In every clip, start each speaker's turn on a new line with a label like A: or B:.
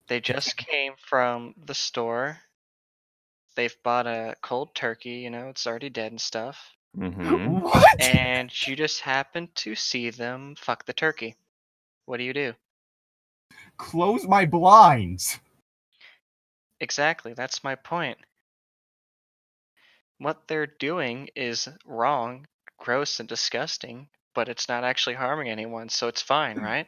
A: They just came from the store. They've bought a cold turkey, it's already dead and stuff.
B: Mm-hmm.
C: What?
A: And you just happen to see them fuck the turkey. What do?
C: Close my blinds.
A: Exactly, that's my point. What they're doing is wrong, gross, and disgusting, but it's not actually harming anyone, so it's fine, right?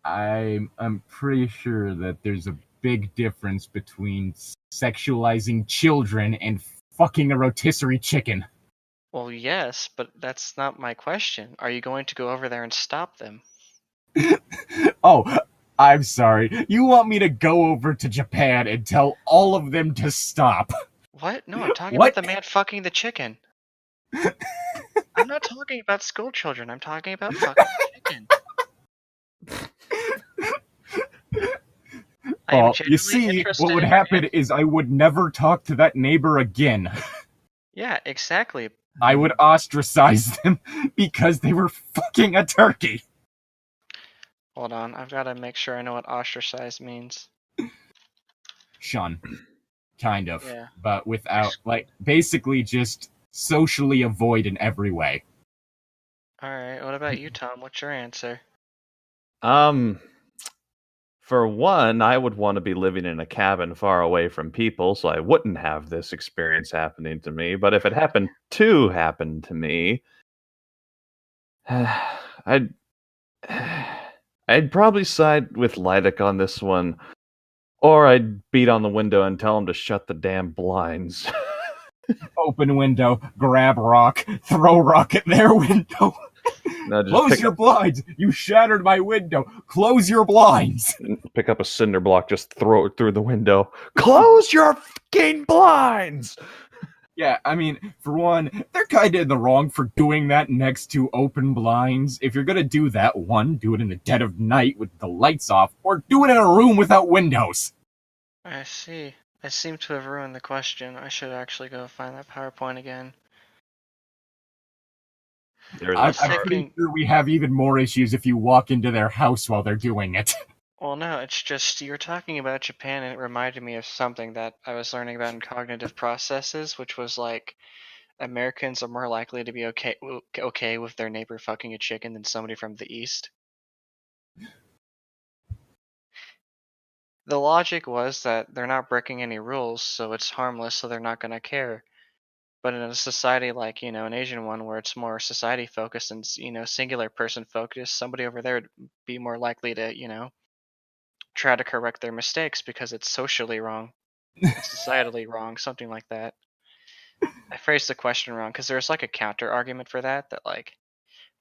C: I'm pretty sure that there's a big difference between sexualizing children and fucking a rotisserie chicken.
A: Well, yes, but that's not my question. Are you going to go over there and stop them?
C: Oh, I'm sorry. You want me to go over to Japan and tell all of them to stop?
A: What? No, I'm talking
C: What?
A: about the man fucking the chicken. I'm not talking about school children. I'm talking about fucking chicken. I am
C: Well, you
A: genuinely
C: see,
A: interested
C: what would
A: in your
C: happen is I would never talk to that neighbor again.
A: Yeah, exactly.
C: I would ostracize them because they were fucking a turkey.
A: Hold on, I've got to make sure I know what ostracize means.
C: Shun. Kind of.
A: Yeah.
C: But without, basically just socially avoid in every way.
A: Alright, what about you, Tom? What's your answer?
B: For one, I would want to be living in a cabin far away from people, so I wouldn't have this experience happening to me. But if it happened to me, I'd probably side with Llytic on this one, or I'd beat on the window and tell him to shut the damn blinds.
C: Open window, grab rock, throw rock at their window.
B: No, just
C: Close your blinds! You shattered my window! Close your blinds!
B: Pick up a cinder block, just throw it through the window. Close your fucking blinds!
C: Yeah, I mean, for one, they're kind of in the wrong for doing that next to open blinds. If you're gonna do that, one, do it in the dead of night with the lights off, or do it in a room without windows.
A: I see. I seem to have ruined the question. I should actually go find that PowerPoint again.
C: I'm pretty sure we have even more issues if you walk into their house while they're doing it.
A: Well, no, it's just you were talking about Japan, and it reminded me of something that I was learning about in cognitive processes, which was like Americans are more likely to be okay with their neighbor fucking a chicken than somebody from the East. The logic was that they're not breaking any rules, so it's harmless, so they're not going to care. But in a society like, an Asian one where it's more society focused and, singular person focused, somebody over there would be more likely to, try to correct their mistakes because it's socially wrong, it's societally wrong, something like that. I phrased the question wrong because there's like a counter argument for that like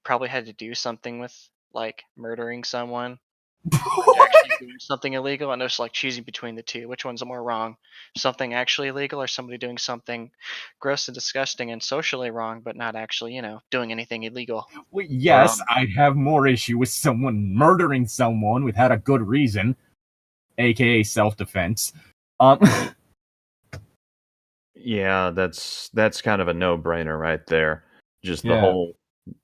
A: probably had to do something with like murdering someone. Actually doing something illegal, and it's like choosing between the two. Which one's more wrong? Something actually illegal, or somebody doing something gross and disgusting and socially wrong, but not actually, doing anything illegal?
C: Well, yes, I'd have more issue with someone murdering someone without a good reason, aka self-defense.
B: Yeah, that's kind of a no-brainer right there. Just the whole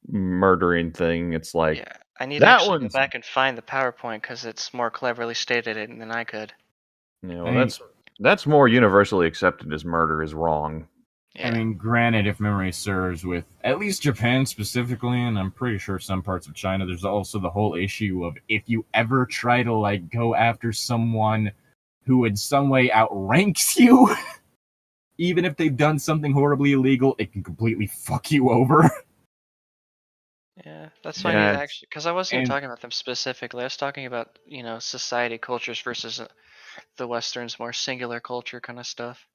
B: murdering thing. It's like,
A: yeah, I need to actually go back and find the PowerPoint because it's more cleverly stated than I could.
B: That's more universally accepted as murder is wrong.
A: Yeah.
C: I mean, granted, if memory serves, with at least Japan specifically, and I'm pretty sure some parts of China, there's also the whole issue of if you ever try to go after someone who in some way outranks you, even if they've done something horribly illegal, it can completely fuck you over.
A: Yeah, that's why I need to actually, because I wasn't even talking about them specifically. I was talking about, society cultures versus the Western's more singular culture kind of stuff.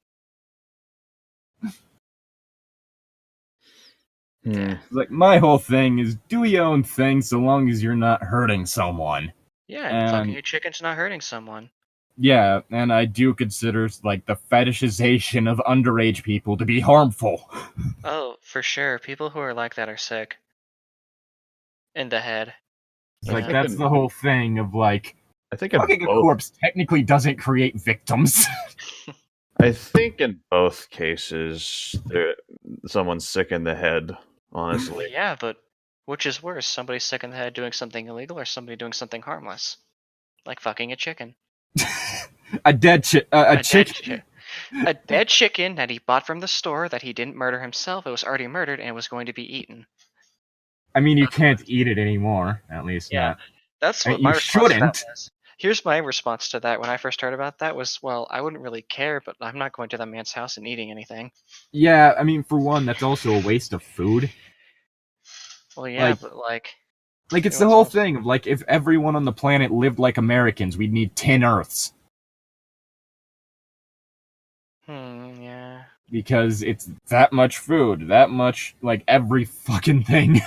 C: Yeah. My whole thing is do your own thing so long as you're not hurting someone.
A: Yeah, and fucking a chicken's not hurting someone.
C: Yeah, and I do consider the fetishization of underage people to be harmful.
A: Oh, for sure. People who are like that are sick. In the head.
C: That's the whole thing of
B: I think
C: fucking a corpse technically doesn't create victims.
B: I think in both cases, someone's sick in the head, honestly.
A: Yeah, but which is worse? Somebody sick in the head doing something illegal or somebody doing something harmless? Like fucking a chicken.
C: A dead chicken.
A: A dead chicken that he bought from the store that he didn't murder himself. It was already murdered and was going to be eaten.
C: I mean, you can't eat it anymore. At least not.
A: That's what
C: You
A: my response to that
C: shouldn't.
A: was. Here's my response to that when I first heard about that was, well, I wouldn't really care, but I'm not going to the man's house and eating anything.
C: Yeah, I mean, for one, that's also a waste of food.
A: Well, yeah,
C: Like-
A: but like...
C: Like, it's
A: It
C: the
A: was
C: whole
A: also-
C: thing of, like, if everyone on the planet lived like Americans, we'd need 10 Earths.
A: yeah.
C: Because it's that much food, that much, like, every fucking thing.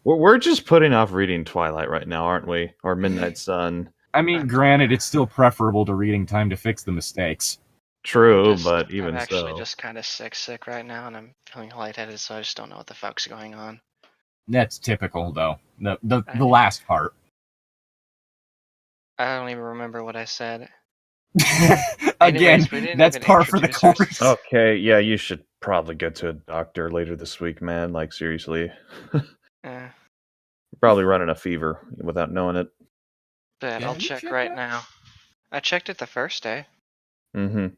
B: We're just putting off reading Twilight right now, aren't we? Or Midnight Sun.
C: I mean, granted, it's still preferable to reading Time to Fix the Mistakes.
B: True, but even
A: I'm actually
B: so.
A: just kind of sick right now, and I'm feeling lightheaded, so I just don't know what the fuck's going on.
C: That's typical, though. The last part.
A: I don't even remember what I said.
C: Again,
A: Anyways, we didn't
C: that's
A: even
C: par for the
A: introduce
C: course.
B: Okay, yeah, you should probably go to a doctor later this week, man. Like, seriously.
A: Eh,
B: You're probably running a fever without knowing it.
A: but
C: Yeah,
A: I'll
C: you
A: check
C: check
A: right
C: that?
A: now. I checked it the first day.
B: Mm-hmm.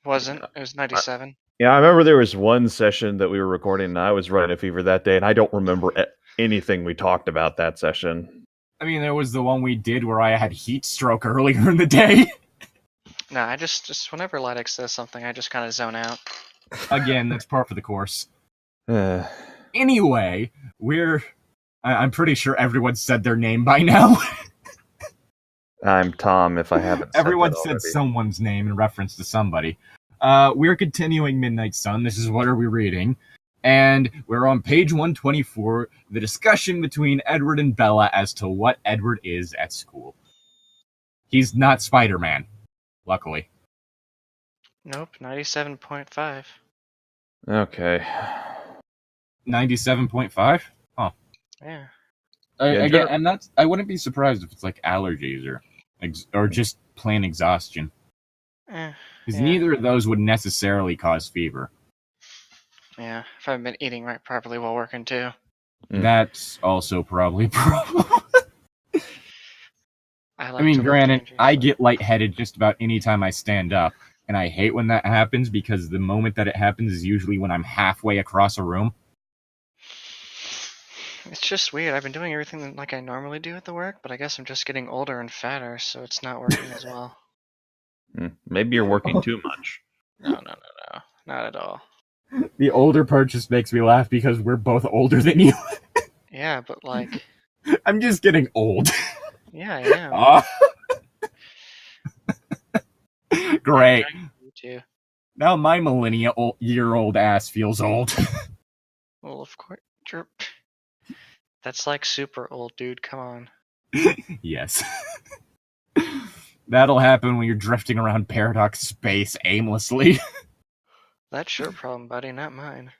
A: Wasn't. It was 97.
B: Yeah, I remember there was one session that we were recording, and I was running a fever that day, and I don't remember anything we talked about that session.
C: I mean, there was the one we did where I had heat stroke earlier in the day.
A: No, I just whenever Llytic says something, I just kind of zone out.
C: Again, that's par for the course.
B: Uh,
C: Anyway, I'm pretty sure everyone said their name by now.
B: I'm Tom, if I haven't said
C: Everyone
B: that
C: said
B: already.
C: someone's name in reference to somebody. We're continuing Midnight Sun. This is what are we reading? And we're on page 124, the discussion between Edward and Bella as to what Edward is at school. He's not Spider-Man, luckily.
A: Nope, 97.5.
B: Okay.
C: 97.5? Huh.
A: Yeah.
C: Again, I wouldn't be surprised if it's like allergies or just plain exhaustion.
A: Eh,
C: Because
A: yeah.
C: neither of those would necessarily cause fever.
A: Yeah, if I've been eating right properly while working too.
B: Mm.
C: That's also probably a problem.
A: I
C: I mean,
A: to lift
C: granted,
A: dangerous.
C: I get lightheaded just about any time I stand up, and I hate when that happens because the moment that it happens is usually when I'm halfway across a room.
A: It's just weird. I've been doing everything like I normally do at the work, but I guess I'm just getting older and fatter, so it's not working as well.
B: Maybe you're working too much.
A: No, not at all.
C: The older part just makes me laugh because we're both older than you.
A: Yeah, but like,
C: I'm just getting old.
A: yeah, I am.
C: Great.
A: You too.
C: Now my millennia-year-old ass feels old.
A: Well, of course. That's like super old, dude. Come on.
C: Yes. That'll happen when you're drifting around Paradox space aimlessly.
A: That's your problem, buddy, not mine.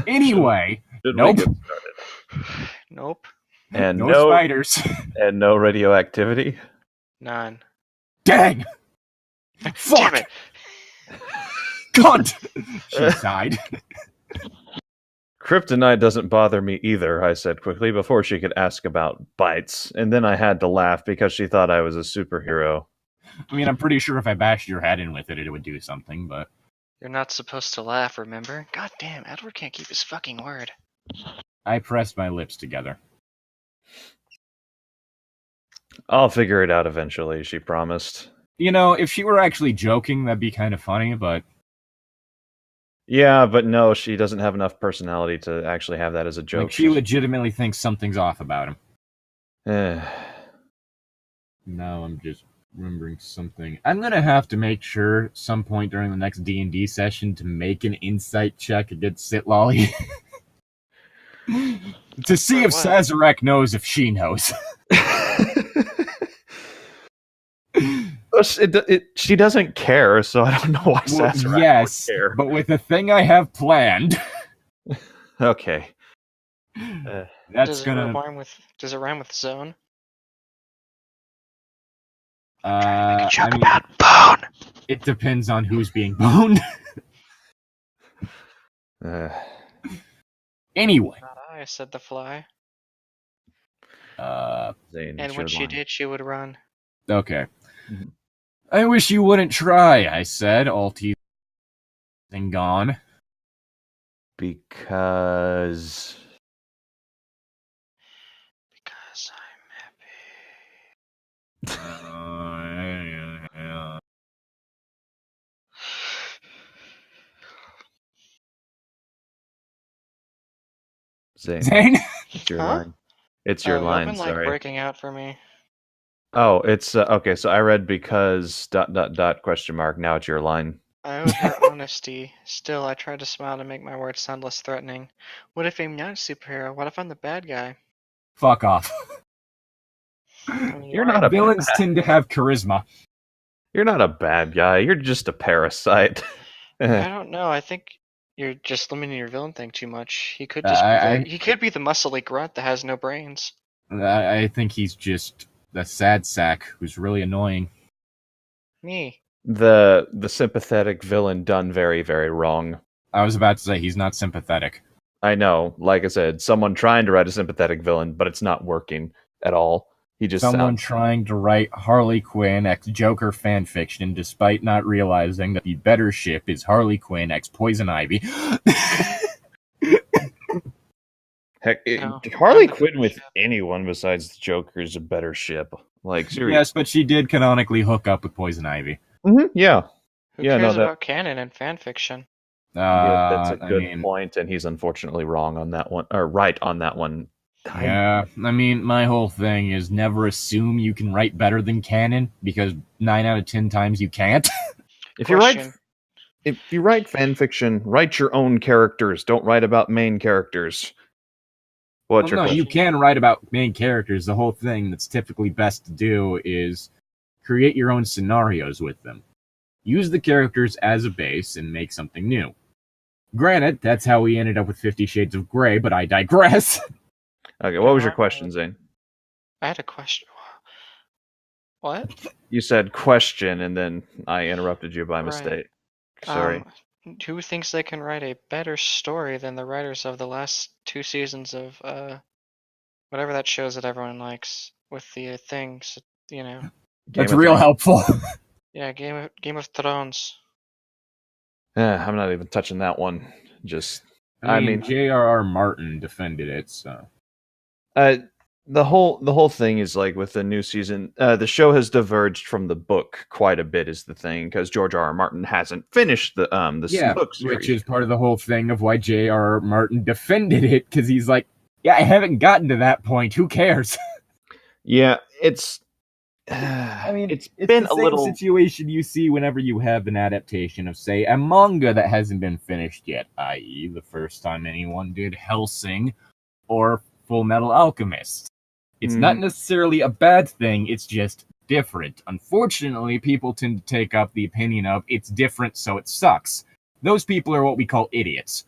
C: Anyway,
B: Should
C: Nope.
B: we get started?
A: Nope.
B: And
C: no
B: no
C: spiders.
B: and no radioactivity.
A: None.
C: Dang! Fuck!
A: Damn it!
C: Cunt! She sighed.
B: Kryptonite doesn't bother me either, I said quickly before she could ask about bites, and then I had to laugh because she thought I was a superhero.
C: I mean, I'm pretty sure if I bashed your head in with it, it would do something, but...
A: You're not supposed to laugh, remember? God damn, Edward can't keep his fucking word.
C: I pressed my lips together.
B: I'll figure it out eventually, she promised.
C: You know, if she were actually joking, that'd be kind of funny, but...
B: Yeah, but no, she doesn't have enough personality to actually have that as a joke.
C: Like, she legitimately thinks something's off about him.
B: Eh.
C: Now I'm just remembering something. I'm gonna have to make sure some point during the next D&D session to make an insight check against Sitlolly. To see
A: For
C: if
A: what?
C: Sazerac knows if she knows.
B: She doesn't care, so I don't know why
C: Well,
B: Sazerac
C: yes,
B: would care.
C: but with the thing I have planned,
B: Okay.
C: that's
A: Does
C: gonna...
A: Does it rhyme with zone?
C: I mean,
A: about bone.
C: it depends on who's being boned. Anyway,
A: Not I, said the fly.
B: Zane
A: And when
B: showed
A: she
B: line.
A: did, she would run.
C: okay.
B: Mhm.
C: I wish you wouldn't try, I said, all teeth and gone.
B: Because
A: I'm happy.
C: Zane?
B: It's your
A: Huh?
B: line. It's your
A: Y'all
B: line,
A: been like
B: sorry.
A: breaking out for me.
B: Oh, it's okay, so I read because ... question mark. Now it's your line.
A: I owed her honesty. Still, I tried to smile to make my words sound less threatening. What if I'm not a superhero? What if I'm the bad guy?
C: Fuck off.
A: I mean,
B: You're not a
C: Villains tend to have charisma.
B: You're not a bad guy. You're just a parasite.
A: I don't know. I think you're just limiting your villain thing too much. He could just he could be the muscly grunt that has no brains.
C: I think he's just a sad sack who's really annoying.
A: Me.
B: The sympathetic villain done very, very wrong.
C: I was about to say he's not sympathetic.
B: I know. Like I said, someone trying to write a sympathetic villain, but it's not working at all. He just
C: Someone trying to write Harley Quinn x Joker fanfiction, despite not realizing that the better ship is Harley Quinn x Poison Ivy.
B: Heck,
A: No,
B: Harley
A: I'm the
B: Quinn with
A: ship.
B: anyone besides the Joker is a better ship. Like, seriously.
C: Yes, but she did canonically hook up with Poison Ivy.
B: Yeah.
A: Who
B: Yeah,
A: cares
B: no, that-
A: about canon and fanfiction?
B: Yeah, that's a good
C: I mean,
B: point, and he's unfortunately wrong on that one, or right on that one.
C: Yeah, I mean, my whole thing is never assume you can write better than canon, because 9 out of 10 times you can't.
B: If you write fan fiction, write your own characters. Don't write about main characters. What's your question?
C: You can write about main characters. The whole thing that's typically best to do is create your own scenarios with them. Use the characters as a base and make something new. Granted, that's how we ended up with 50 Shades of Grey, but I digress.
B: Okay, what was your question, Zane?
A: I had a question. What?
B: You said question, and then I interrupted you by
A: Right.
B: mistake. Sorry.
A: Who thinks they can write a better story than the writers of the last 2 seasons of whatever that shows that everyone likes with the things, you know?
C: That's real helpful.
A: Yeah, Game of Thrones.
B: I'm not even touching that one. Just,
C: I mean, J.R.R. Martin defended it, so.
B: The whole thing is like with the new season, the show has diverged from the book quite a bit. Is the thing because George R. R. Martin hasn't finished the book series,
C: which is part of the whole thing of why J.R.R. Martin defended it, because he's like, yeah, I haven't gotten to that point. Who cares?
B: Yeah, it's.
C: I mean,
B: it's
C: been
B: a
C: the same
B: little
C: situation you see whenever you have an adaptation of, say, a manga that hasn't been finished yet, i.e., the first time anyone did Hellsing or Full Metal Alchemist. It's not necessarily a bad thing, it's just different. Unfortunately, people tend to take up the opinion of it's different, so it sucks. Those people are what we call idiots.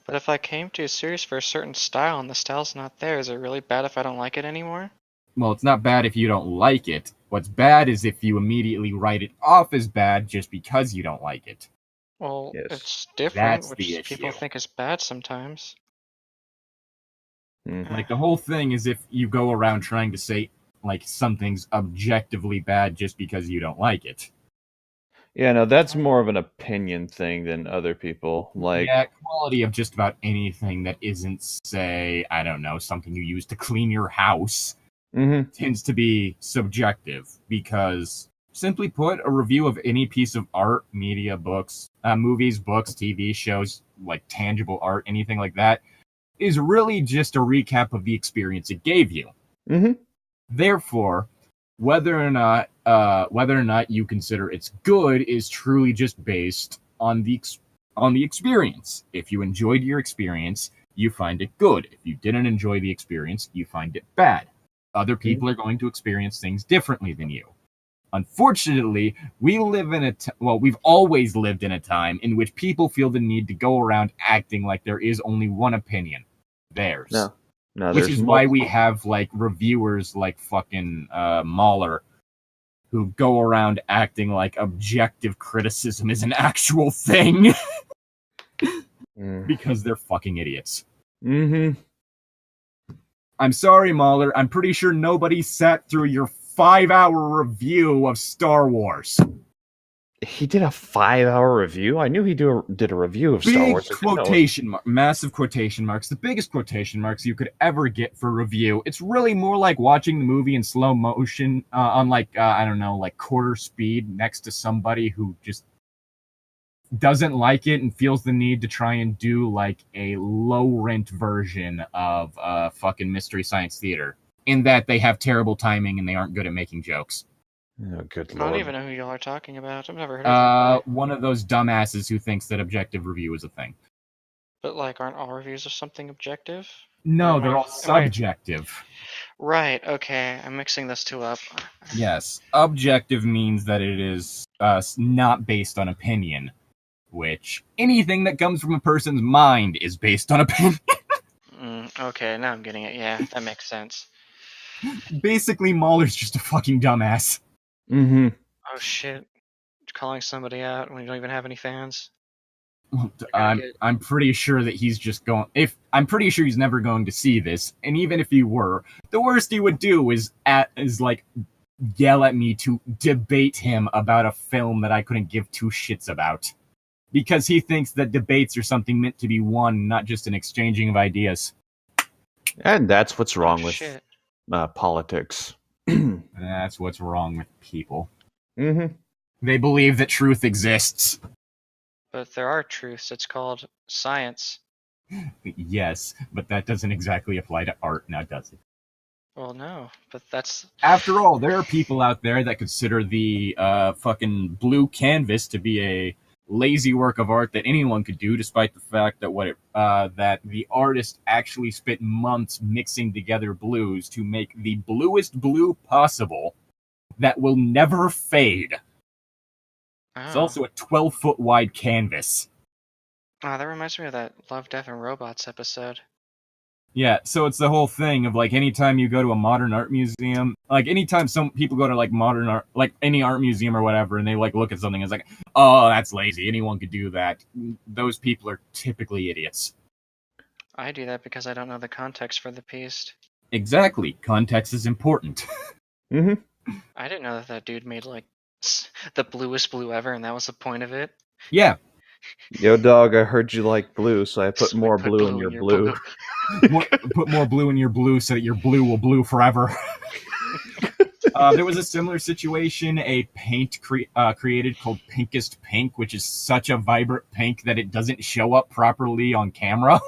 A: But if I came to a series for a certain style and the style's not there, is it really bad if I don't like it anymore?
C: Well, it's not bad if you don't like it. What's bad is if you immediately write it off as bad just because you don't like it.
A: Well,
B: Yes.
A: it's different,
C: That's the
A: which people
C: issue.
A: think is bad sometimes.
C: Like, the whole thing is if you go around trying to say, like, something's objectively bad just because you don't like it.
B: Yeah, no, that's more of an opinion thing than other people. Like,
C: yeah, quality of just about anything that isn't, say, I don't know, something you use to clean your house tends to be subjective, because, simply put, a review of any piece of art, media, books, movies, books, TV shows, like tangible art, anything like that, is really just a recap of the experience it gave you. Therefore, whether or not you consider it's good is truly just based on the experience. If you enjoyed your experience, you find it good. If you didn't enjoy the experience, you find it bad. Other people are going to experience things differently than you. Unfortunately, we live in we've always lived in a time in which people feel the need to go around acting like there is only one opinion, theirs.
B: No,
C: which is why we have, like, reviewers like fucking Mahler, who go around acting like objective criticism is an actual thing. Because they're fucking idiots. I'm sorry, Mahler. I'm pretty sure nobody sat through your 5-hour review of Star Wars.
B: He did a 5-hour review? I knew he did a review of Star Wars.
C: Massive quotation marks, the biggest quotation marks you could ever get for review. It's really more like watching the movie in slow motion on like quarter speed next to somebody who just doesn't like it and feels the need to try and do like a low rent version of fucking Mystery Science Theater, in that they have terrible timing and they aren't good at making jokes.
B: Oh, good
A: I
B: lord.
A: don't even know who y'all are talking about. I've never heard of that.
C: One of those dumbasses who thinks that objective review is a thing.
A: But, like, aren't all reviews of something objective?
C: No, they're all subjective.
A: Right, okay. I'm mixing those two up.
C: Yes. Objective means that it is not based on opinion, which anything that comes from a person's mind is based on opinion.
A: Okay, now I'm getting it. Yeah, that makes sense.
C: Basically, Mahler's just a fucking dumbass.
B: Mm-hmm.
A: Oh shit. Calling somebody out when you don't even have any fans?
C: I'm pretty sure that he's just going... I'm pretty sure he's never going to see this, and even if he were, the worst he would do is yell at me to debate him about a film that I couldn't give two shits about. Because he thinks that debates are something meant to be won, not just an exchanging of ideas.
B: And that's what's wrong with
A: Shit.
B: Politics.
C: That's what's wrong with people.
B: Mm-hmm.
C: They believe that truth exists.
A: But there are truths. It's called science.
C: Yes, but that doesn't exactly apply to art now, does it?
A: Well, no, but that's...
C: After all, there are people out there that consider the fucking blue canvas to be a lazy work of art that anyone could do, despite the fact that that the artist actually spent months mixing together blues to make the bluest blue possible that will never fade.
A: Oh.
C: It's also a 12-foot wide canvas.
A: Oh, that reminds me of that Love, Death, and Robots episode.
C: Yeah, so it's the whole thing of, like, anytime you go to a modern art museum, like, anytime some people go to, like, modern art, like, any art museum or whatever, and they, like, look at something, it's like, oh, that's lazy, anyone could do that. Those people are typically idiots.
A: I do that because I don't know the context for the piece.
C: Exactly. Context is important.
B: Mm-hmm.
A: I didn't know that dude made, like, the bluest blue ever, and that was the point of it.
C: Yeah.
B: Yo, dog, I heard you like blue, so I put more blue in your blue.
C: Put more blue in your blue so that your blue will blue forever. There was a similar situation, a paint created called Pinkest Pink, which is such a vibrant pink that it doesn't show up properly on camera.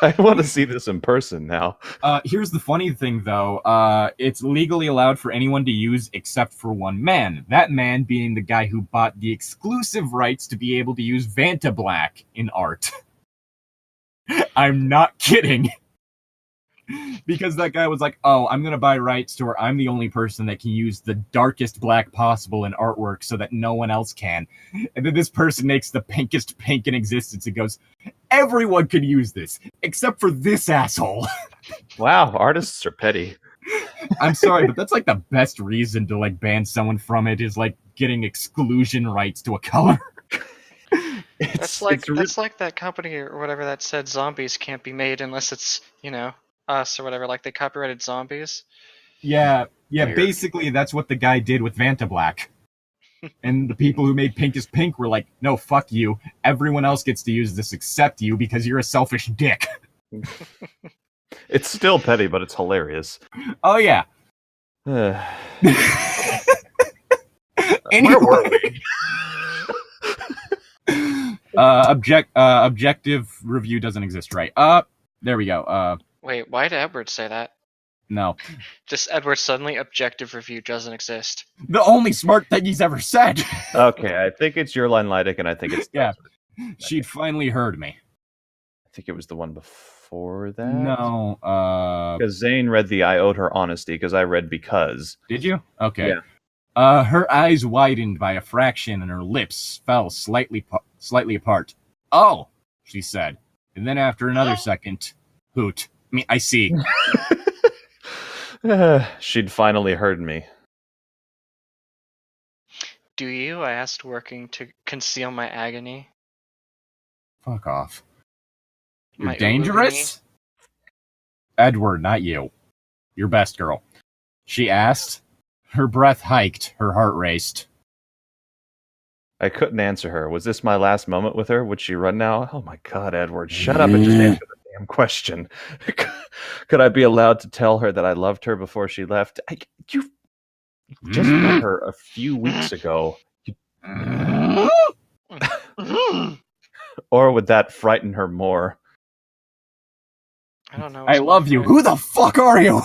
B: I want to see this in person now.
C: Here's the funny thing, though. It's legally allowed for anyone to use except for one man. That man being the guy who bought the exclusive rights to be able to use Vanta Black in art. I'm not kidding. Because that guy was like, oh, I'm going to buy rights to where I'm the only person that can use the darkest black possible in artwork so that no one else can. And then this person makes the pinkest pink in existence and goes, everyone could use this, except for this asshole.
B: Wow, artists are petty.
C: I'm sorry, but that's like the best reason to like ban someone from it is like getting exclusion rights to a color.
A: That's like that company or whatever that said zombies can't be made unless it's, you know, us or whatever, like they copyrighted zombies.
C: Yeah,
B: Weird.
C: Basically that's what the guy did with Vanta Black. And the people who made Pinkest Pink were like, no, fuck you. Everyone else gets to use this except you because you're a selfish dick.
B: It's still petty, but it's hilarious.
C: Oh, yeah.
B: Where
C: Anyway.
B: were we?
C: Objective review doesn't exist, right? There we go.
A: Wait, why did Edward say that?
C: No.
A: Just Edward suddenly objective review doesn't exist.
C: The only smart thing he's ever said.
B: Okay, I think it's your line, Llytic, and I think it's...
C: Yeah. She'd finally heard me.
B: I think it was the one before that.
C: No.
B: Because Zane read the I owed her honesty, because I read because.
C: Did you? Okay.
B: Yeah.
C: Her eyes widened by a fraction and her lips fell slightly apart. Oh, she said. And then after another second, hoot. I see.
B: She'd finally heard me.
A: Do you? I asked, working to conceal my agony.
C: Fuck off. You're
A: My
C: dangerous? Edward, not you. You're best girl. She asked. Her breath hiked, her heart raced.
B: I couldn't answer her. Was this my last moment with her? Would she run now? Oh my god, Edward, shut up and just answer the damn question. Could I be allowed to tell her that I loved her before she left? You just met her a few weeks ago. Or would that frighten her more?
A: I don't know.
C: I love you. Who the fuck are you?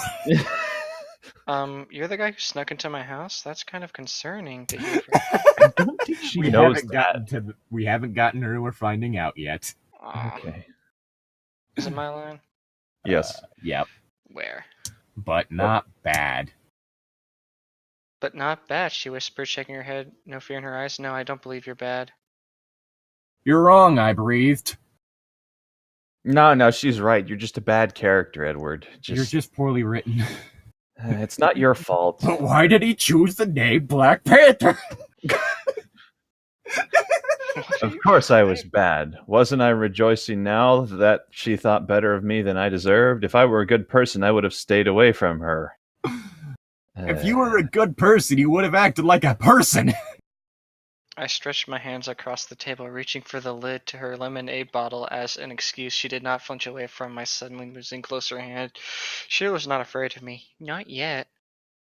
A: You're the guy who snuck into my house? That's kind of concerning to hear.
B: I don't think she knows that.
C: We haven't gotten her to her finding out yet.
B: Okay.
A: Is it my line?
B: Yes.
C: Yep.
A: Where?
C: But not bad.
A: But not bad, she whispered, shaking her head, no fear in her eyes. No, I don't believe you're bad.
C: You're wrong, I breathed.
B: No, she's right. You're just a bad character, Edward.
C: You're just poorly written.
B: It's not your fault.
C: But why did he choose the name Black Panther?
B: Of course I was bad. Wasn't I rejoicing now that she thought better of me than I deserved? If I were a good person, I would have stayed away from her.
C: If you were a good person, you would have acted like a person.
A: I stretched my hands across the table, reaching for the lid to her lemonade bottle as an excuse. She did not flinch away from my suddenly moving closer hand. She was not afraid of me. Not yet.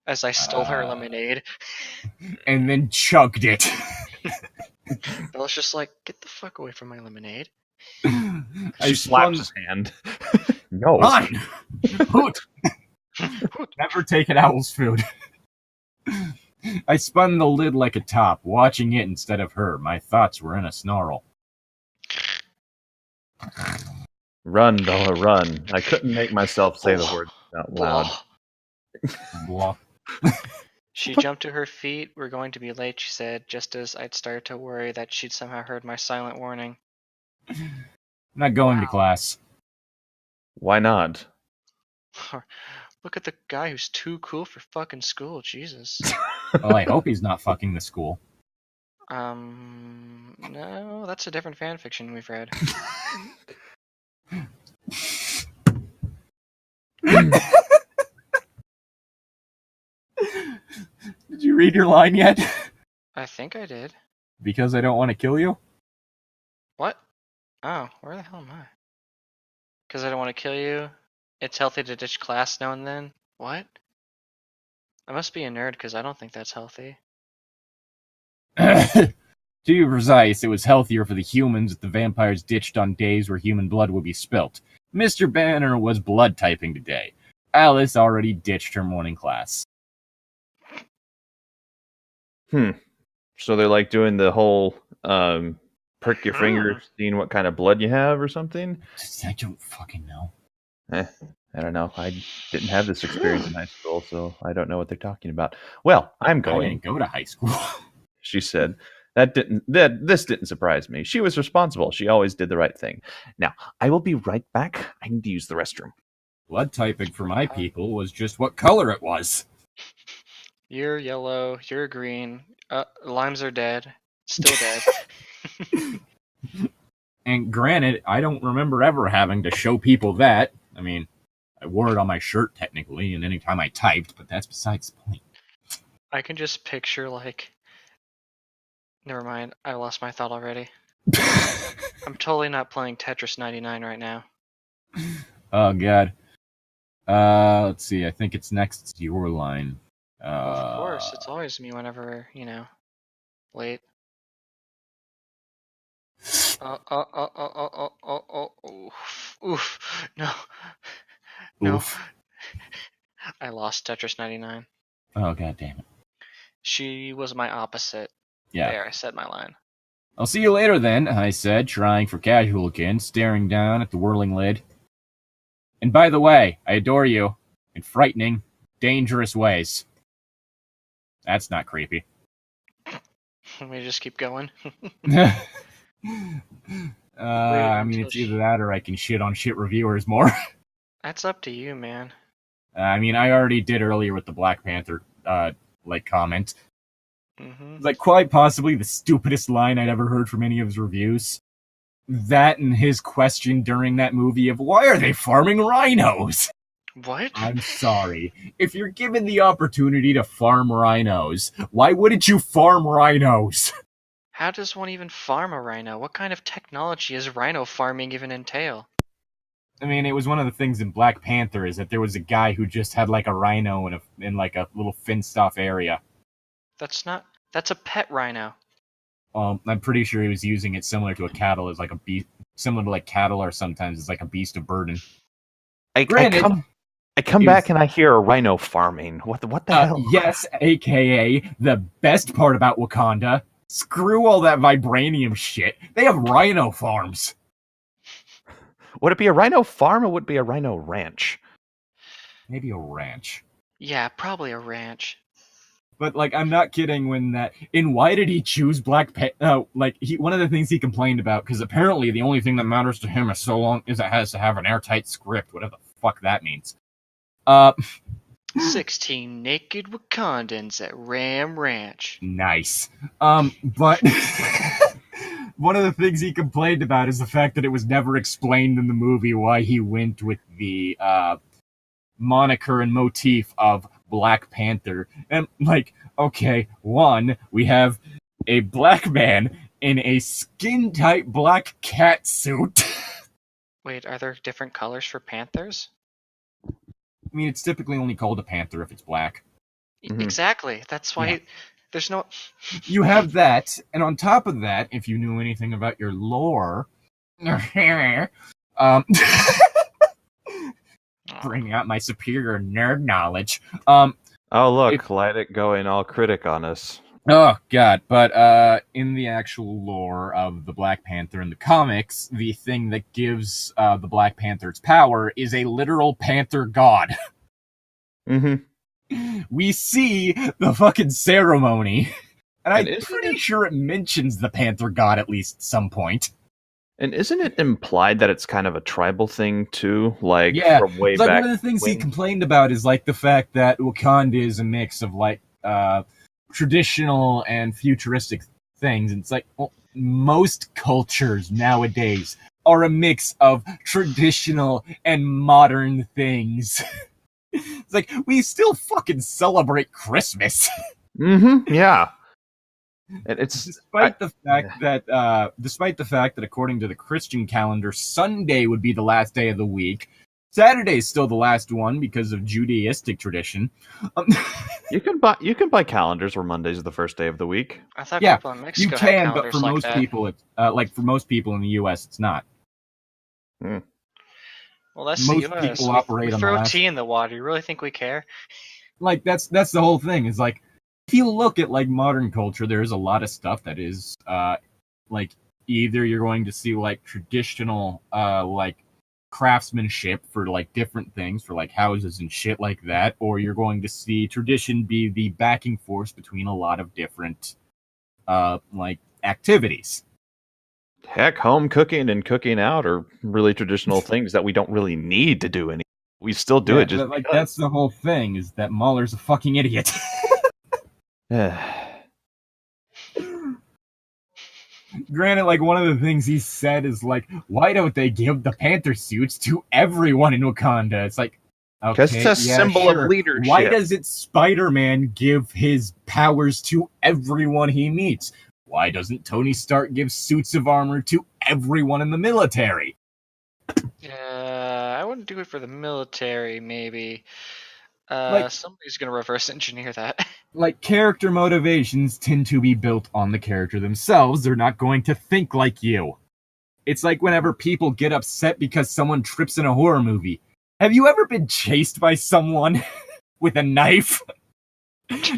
A: As I stole her lemonade.
C: And then chugged it.
A: Bella's just like, get the fuck away from my lemonade.
B: She slaps his hand. No.
C: Fine. Hoot. Never take an owl's food. I spun the lid like a top, watching it instead of her. My thoughts were in a snarl.
B: Run, Bella, run. I couldn't make myself say the words out loud.
C: Blah.
A: She jumped to her feet. We're going to be late, she said, just as I'd started to worry that she'd somehow heard my silent warning.
C: Not going to class.
B: Why not?
A: Look at the guy who's too cool for fucking school, Jesus.
C: Well, I hope he's not fucking the school.
A: No, that's a different fanfiction we've read.
C: Did you read your line yet?
A: I think I did.
C: Because I don't want to kill you?
A: What? Oh, where the hell am I? Because I don't want to kill you. It's healthy to ditch class now and then. What? I must be a nerd because I don't think that's healthy.
C: To be precise, it was healthier for the humans if the vampires ditched on days where human blood would be spilt. Mr. Banner was blood typing today. Alice already ditched her morning class.
B: So they're like doing the whole prick your finger, seeing what kind of blood you have or something?
C: I don't fucking know.
B: I don't know. I didn't have this experience in high school, so I don't know what they're talking about. Well, I'm going.
C: I didn't go to high school.
B: She said. This didn't surprise me. She was responsible. She always did the right thing. Now, I will be right back. I need to use the restroom.
C: Blood typing for my people was just what color it was.
A: You're yellow, you're green, limes are dead. Still dead.
C: And granted, I don't remember ever having to show people that. I mean, I wore it on my shirt technically, and anytime I typed, but that's besides the point.
A: I can just picture, like... Never mind, I lost my thought already. I'm totally not playing Tetris 99 right now.
C: Oh, God. Let's see, I think it's next. It's your line.
A: Of course, it's always me whenever, late. Oof. No.
C: Oof.
A: I lost Tetris 99.
C: Oh, God damn it.
A: She was my opposite.
C: Yeah.
A: There, I said my line.
C: I'll see you later then, I said, trying for casual again, staring down at the whirling lid. And by the way, I adore you. In frightening, dangerous ways. That's not creepy.
A: Let me just keep going.
C: I mean, it's either that or I can shit on shit reviewers more.
A: That's up to you, man.
C: I mean, I already did earlier with the Black Panther, comment.
A: Mm-hmm.
C: Like, quite possibly the stupidest line I'd ever heard from any of his reviews. That and his question during that movie of, why are they farming rhinos?
A: What?
C: I'm sorry. If you're given the opportunity to farm rhinos, why wouldn't you farm rhinos?
A: How does one even farm a rhino? What kind of technology is rhino farming even entail?
C: I mean, it was one of the things in Black Panther is that there was a guy who just had like a rhino in like a little fenced off area.
A: That's a pet rhino.
C: I'm pretty sure he was using it similar to a cattle, as like a beast, similar to like cattle, or sometimes it's like a beast of burden.
B: I come back and I hear a rhino farming. What the hell?
C: Yes, aka the best part about Wakanda. Screw all that vibranium shit. They have rhino farms.
B: Would it be a rhino farm or would it be a rhino ranch?
C: Maybe a ranch.
A: Yeah, probably a ranch.
C: But like, I'm not kidding when that. And why did he choose Black Panther? One of the things he complained about, because apparently the only thing that matters to him is so long as it has to have an airtight script, whatever the fuck that means.
A: 16 naked Wakandans at Ram Ranch.
C: Nice. But one of the things he complained about is the fact that it was never explained in the movie why he went with the moniker and motif of Black Panther. And like, okay, one, we have a black man in a skin-tight black cat suit.
A: Wait, are there different colors for panthers?
C: I mean, it's typically only called a panther if it's black.
A: Exactly. That's why there's no...
C: You have that, and on top of that, if you knew anything about your lore... bringing out my superior nerd knowledge.
B: Oh, look, Llytic going all critic on us.
C: Oh, God. But in the actual lore of the Black Panther in the comics, the thing that gives the Black Panther its power is a literal panther god. We see the fucking ceremony, and I'm pretty sure it mentions the panther god at least at some point.
B: And isn't it implied that it's kind of a tribal thing, too? Like, from way
C: back.
B: Like
C: one of the things he complained about is, like, the fact that Wakanda is a mix of, like, traditional and futuristic things. And it's like, well, most cultures nowadays are a mix of traditional and modern things. It's like, we still fucking celebrate Christmas.
B: Yeah. And it's
C: despite the fact that according to the Christian calendar, Sunday would be the last day of the week. Saturday is still the last one because of Judaistic tradition.
B: You can buy calendars where Mondays is the first day of the week.
A: I thought people in Mexico
C: you can,
A: had
C: but for
A: like
C: most
A: that.
C: people, it's for most people in the U.S., it's not.
A: Well, that's
C: most
A: the US.
C: people operate
A: we
C: on
A: throw
C: the last...
A: tea in the water. You really think we care?
C: Like that's the whole thing. Is like, if you look at like modern culture, there is a lot of stuff that is like either you're going to see like traditional like craftsmanship for like different things for like houses and shit like that, or you're going to see tradition be the backing force between a lot of different like activities.
B: Heck, home cooking and cooking out are really traditional things that we don't really need to do any. We still do it just
C: like that's the whole thing, is that Mahler's a fucking idiot. Granted, like, one of the things he said is like, why don't they give the Panther suits to everyone in Wakanda? It's like, okay,
B: because it's a symbol of leadership.
C: Why doesn't Spider-Man give his powers to everyone he meets? Why doesn't Tony Stark give suits of armor to everyone in the military?
A: I wouldn't do it for the military, maybe. Somebody's gonna reverse engineer that.
C: Like, character motivations tend to be built on the character themselves. They're not going to think like you. It's like whenever people get upset because someone trips in a horror movie. Have you ever been chased by someone with a knife?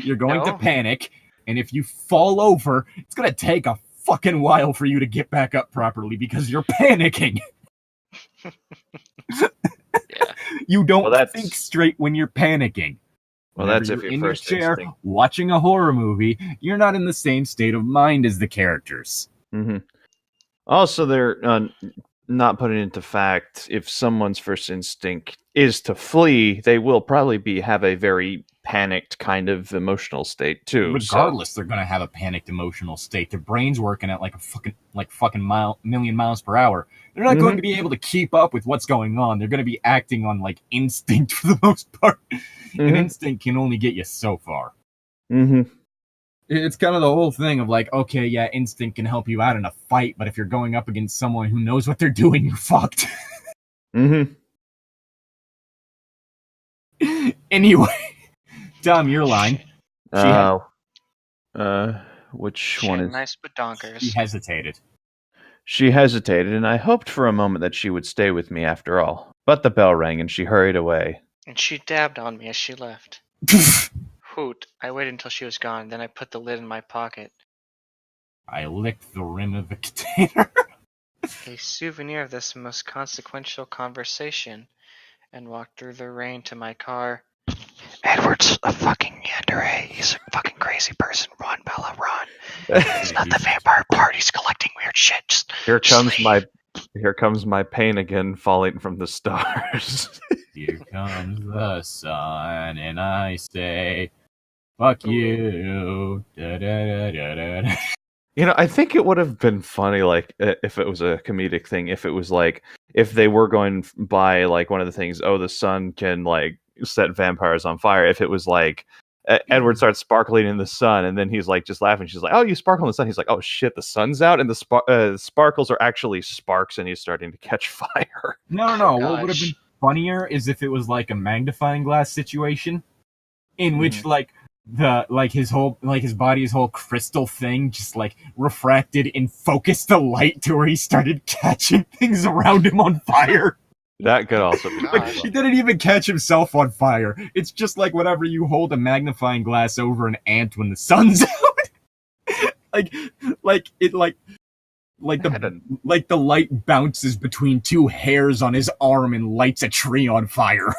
C: You're going to panic, and if you fall over, it's going to take a fucking while for you to get back up properly because you're panicking.
A: Yeah.
C: You don't think straight when you're panicking.
B: Well,
C: Whenever
B: that's if
C: you're
B: your
C: in
B: first
C: your chair
B: instinct.
C: watching a horror movie, you're not in the same state of mind as the characters.
B: Also, they're not putting into fact if someone's first instinct is to flee, they will probably have a very panicked kind of emotional state too.
C: Regardless, they're gonna have a panicked emotional state. Their brain's working at like a fucking million miles per hour. They're not going to be able to keep up with what's going on. They're going to be acting on like instinct for the most part. And instinct can only get you so far. It's kind of the whole thing of like, okay, yeah, instinct can help you out in a fight, but if you're going up against someone who knows what they're doing, you're fucked. Anyway, Tom, your line.
B: Which one is
A: nice badonkers?
C: She hesitated.
B: She hesitated, and I hoped for a moment that she would stay with me after all. But the bell rang, and she hurried away.
A: And she dabbed on me as she left. Hoot. I waited until she was gone, then I put the lid in my pocket.
C: I licked the rim of the container.
A: A souvenir of this most consequential conversation, and walked through the rain to my car. Edward's a fucking yandere. He's a fucking crazy person. Run, Bella, run. He's not the vampire part. He's collecting weird shit.
B: Here comes my pain again, falling from the stars.
C: Here comes the sun, and I say, fuck you. Da, da, da, da, da.
B: You know, I think it would have been funny, like, if it was a comedic thing, if it was like, if they were going by, like, one of the things, oh, the sun can, like, set vampires on fire. If it was like, Edward starts sparkling in the sun, and then he's like just laughing. She's like, "Oh, you sparkle in the sun." He's like, "Oh shit, the sun's out," and the sparkles are actually sparks, and he's starting to catch fire.
C: No. What would have been funnier is if it was like a magnifying glass situation, in which his body's whole crystal thing just like refracted and focused the light to where he started catching things around him on fire.
B: That could also be
C: like, he didn't even catch himself on fire. It's just like whenever you hold a magnifying glass over an ant when the sun's out. the light bounces between two hairs on his arm and lights a tree on fire.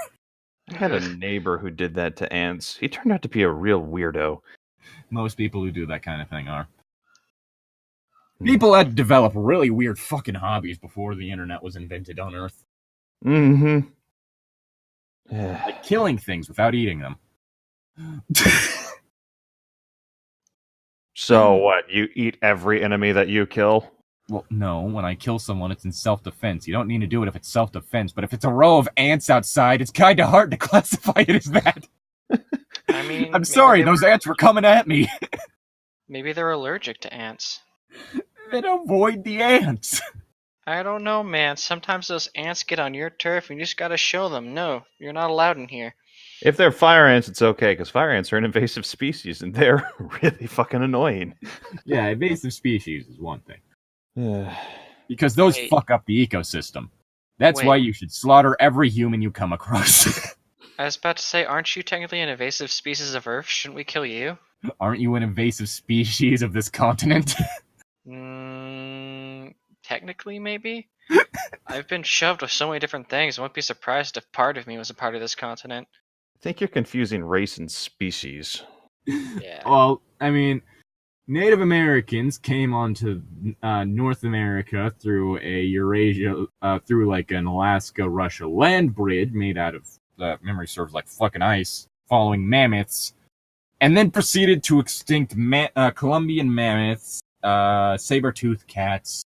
B: I had a neighbor who did that to ants. He turned out to be a real weirdo.
C: Most people who do that kind of thing are. People had to develop really weird fucking hobbies before the internet was invented on Earth. Like killing things without eating them.
B: So what? You eat every enemy that you kill?
C: Well, no. When I kill someone, it's in self-defense. You don't need to do it if it's self-defense, but if it's a row of ants outside, it's kind of hard to classify it as that.
A: I mean,
C: I'm sorry, those ants were coming at me.
A: Maybe they're allergic to ants.
C: Then avoid the ants.
A: I don't know, man. Sometimes those ants get on your turf and you just gotta show them, no, you're not allowed in here.
B: If they're fire ants, it's okay, because fire ants are an invasive species, and they're really fucking annoying.
C: Yeah, invasive species is one thing. Because those fuck up the ecosystem. That's why you should slaughter every human you come across.
A: I was about to say, aren't you technically an invasive species of Earth? Shouldn't we kill you?
C: Aren't you an invasive species of this continent?
A: Technically, maybe? I've been shoved with so many different things. I wouldn't be surprised if part of me was a part of this continent.
B: I think you're confusing race and species.
A: Yeah.
C: Well, I mean, Native Americans came onto North America through a Eurasia, through like an Alaska-Russia land bridge made out of, memory serves, like fucking ice, following mammoths, and then proceeded to extinct Columbian mammoths, saber-toothed cats,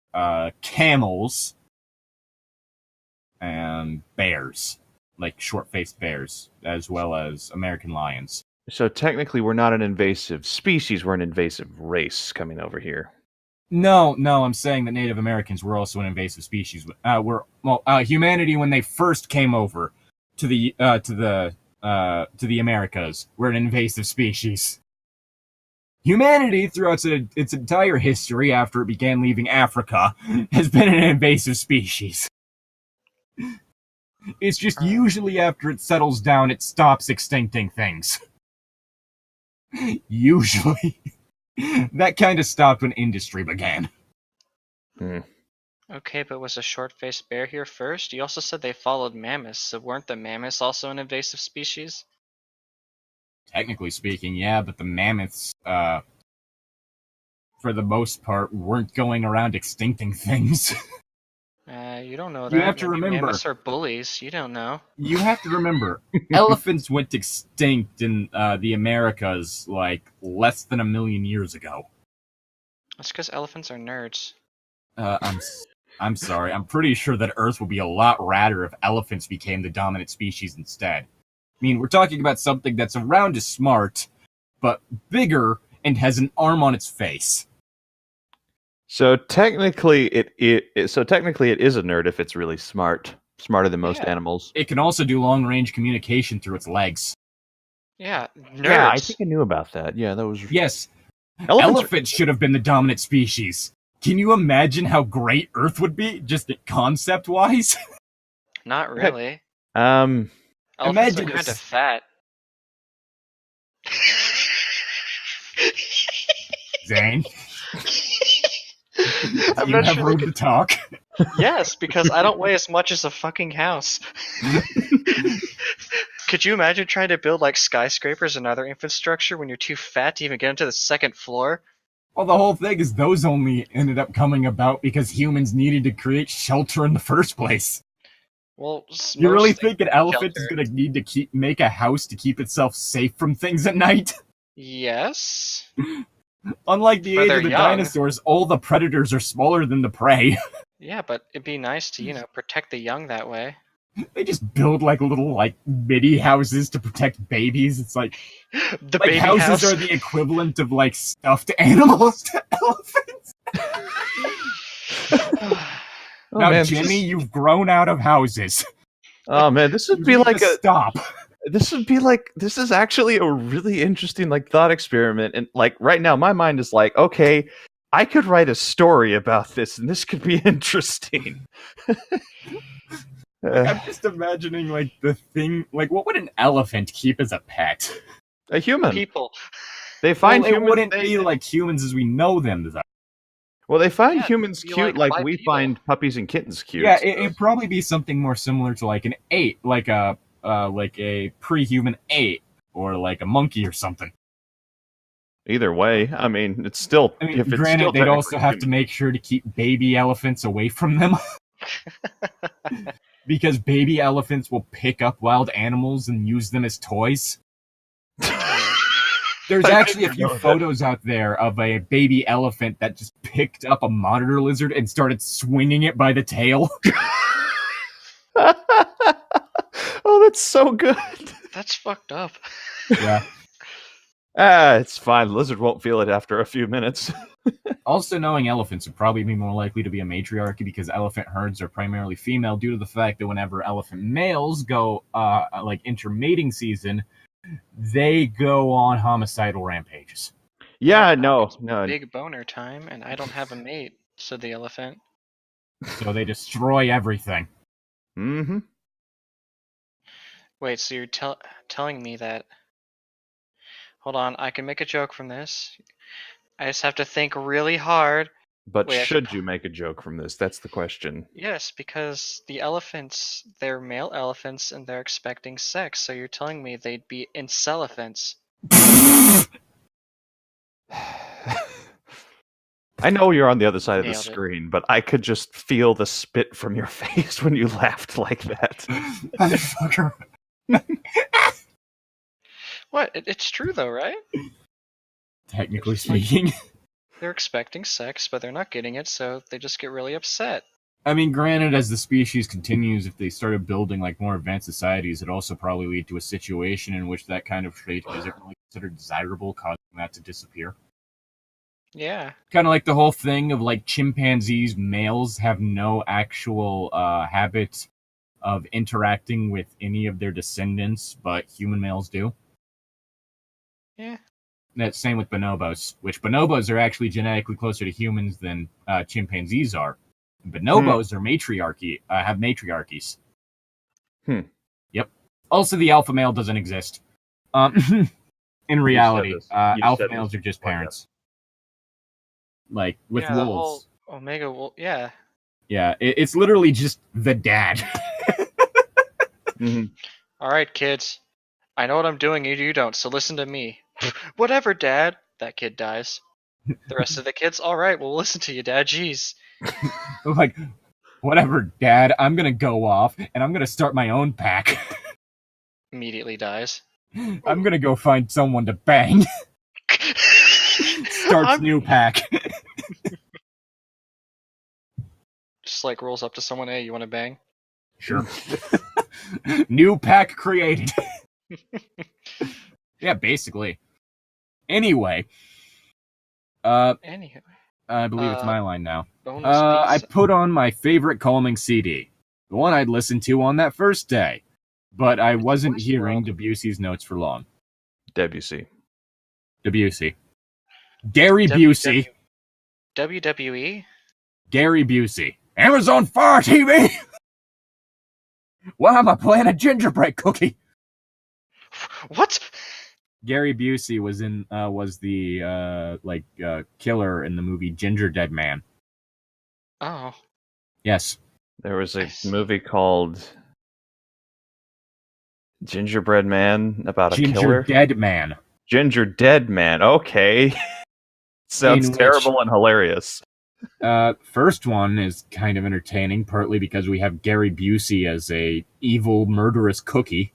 C: camels, and bears, like short-faced bears, as well as American lions.
B: So technically we're not an invasive species, we're an invasive race coming over here.
C: No, I'm saying that Native Americans were also an invasive species. Humanity, when they first came over to the Americas, were an invasive species. Humanity, throughout its entire history after it began leaving Africa, has been an invasive species. It's just usually after it settles down, it stops extincting things. Usually. That kind of stopped when industry began.
A: Okay, but was a short-faced bear here first? You also said they followed mammoths, so weren't the mammoths also an invasive species?
C: Technically speaking, yeah, but the mammoths, for the most part, weren't going around extincting things.
A: You don't know that.
C: You have to
A: Maybe
C: remember.
A: mammoths are bullies. You don't know.
C: You have to remember, elephants went extinct in the Americas like less than 1 million years ago.
A: That's because elephants are nerds.
C: I'm sorry. I'm pretty sure that Earth would be a lot radder if elephants became the dominant species instead. I mean, we're talking about something that's around as smart, but bigger and has an arm on its face.
B: So technically, it is a nerd if it's really smart, smarter than most animals.
C: It can also do long-range communication through its legs.
A: Yeah, nerds.
B: Yeah, I think I knew about that. Yeah, that was.
C: Yes, elephants should have been the dominant species. Can you imagine how great Earth would be, just concept-wise?
A: Not really.
B: Elephants
A: Imagine are kind of fat.
C: Zane,
A: I'm
C: you
A: not
C: have
A: sure
C: room to talk.
A: Yes, because I don't weigh as much as a fucking house. Could you imagine trying to build like skyscrapers and other infrastructure when you're too fat to even get into the second floor?
C: Well, the whole thing is those only ended up coming about because humans needed to create shelter in the first place.
A: Well,
C: you really think an elephant is going to need to make a house to keep itself safe from things at night?
A: Yes.
C: Unlike the age of the dinosaurs, all the predators are smaller than the prey.
A: Yeah, but it'd be nice to, protect the young that way.
C: They just build like little mini houses to protect babies. It's like
A: the
C: baby houses are the equivalent of like stuffed animals to elephants. Now, man, Jimmy, you've grown out of houses.
B: Oh man, this would be like a
C: stop.
B: This is actually a really interesting thought experiment, and right now my mind is like, okay, I could write a story about this, and this could be interesting.
C: I'm just imagining the thing. What would an elephant keep as a pet?
B: A human.
A: People.
B: They find humans.
C: It wouldn't be like humans as we know them, though.
B: Well, they find humans cute, like we find puppies and kittens cute.
C: Yeah, it'd probably be something more similar to an ape, like a pre-human ape, or like a monkey or something.
B: Either way, I mean, it's still.
C: Granted, they'd also have to make sure to keep baby elephants away from them. Because baby elephants will pick up wild animals and use them as toys. There's actually a few photos out there of a baby elephant that just picked up a monitor lizard and started swinging it by the tail.
B: Oh, that's so good.
A: That's fucked up.
C: Yeah.
B: It's fine. The lizard won't feel it after a few minutes.
C: Also, knowing elephants would probably be more likely to be a matriarchy because elephant herds are primarily female due to the fact that whenever elephant males go, enter mating season, they go on homicidal rampages.
B: Yeah, no.
A: Big boner time, and I don't have a mate, said the elephant.
C: So they destroy everything.
B: Mm-hmm.
A: Wait, so you're telling me that... Hold on, I can make a joke from this. I just have to think really hard.
B: But should you make a joke from this? That's the question.
A: Yes, because the elephants, they're male elephants and they're expecting sex, so you're telling me they'd be incelephants.
B: I know you're on the other side of the screen, but I could just feel the spit from your face when you laughed like that.
C: Motherfucker.
A: What? It's true though, right?
C: Technically speaking.
A: They're expecting sex, but they're not getting it, so they just get really upset.
C: I mean, granted, as the species continues, if they started building more advanced societies, it'd also probably lead to a situation in which that kind of trait isn't really considered desirable, causing that to disappear.
A: Yeah.
C: Kind of like the whole thing of chimpanzees, males have no actual habit of interacting with any of their descendants, but human males do.
A: Yeah.
C: That's same with bonobos, which bonobos are actually genetically closer to humans than chimpanzees are. Bonobos are have matriarchies. Yep. Also, the alpha male doesn't exist. In reality, alpha males are just parents. With wolves.
A: Omega wolf, yeah.
C: Yeah, it's literally just the dad.
B: Mm-hmm.
A: All right, kids. I know what I'm doing, you don't, so listen to me. Whatever, Dad. That kid dies. The rest of the kids, all right, we'll listen to you, Dad. Jeez.
C: Whatever, Dad. I'm gonna go off, and I'm gonna start my own pack.
A: Immediately dies.
C: I'm gonna go find someone to bang. Starts new pack.
A: Just like rolls up to someone, hey, you want to bang?
C: Sure. New pack created. Yeah, basically. Anyway.
A: Anyway.
C: I believe it's my line now.
A: Bonus
C: I put on my favorite calming CD. The one I'd listened to on that first day. But I wasn't hearing Debussy's notes for long.
B: Debussy.
C: Gary Busey.
A: WWE?
C: Gary Busey. Amazon Fire TV! Why am I playing a gingerbread cookie?
A: What?
C: Gary Busey was the killer in the movie Ginger Dead Man.
A: Oh.
C: Yes.
B: There was a movie called Gingerbread Man about a killer.
C: Dead Man.
B: Ginger Dead Man. Okay. Sounds terrible and hilarious.
C: First one is kind of entertaining, partly because we have Gary Busey as a evil, murderous cookie.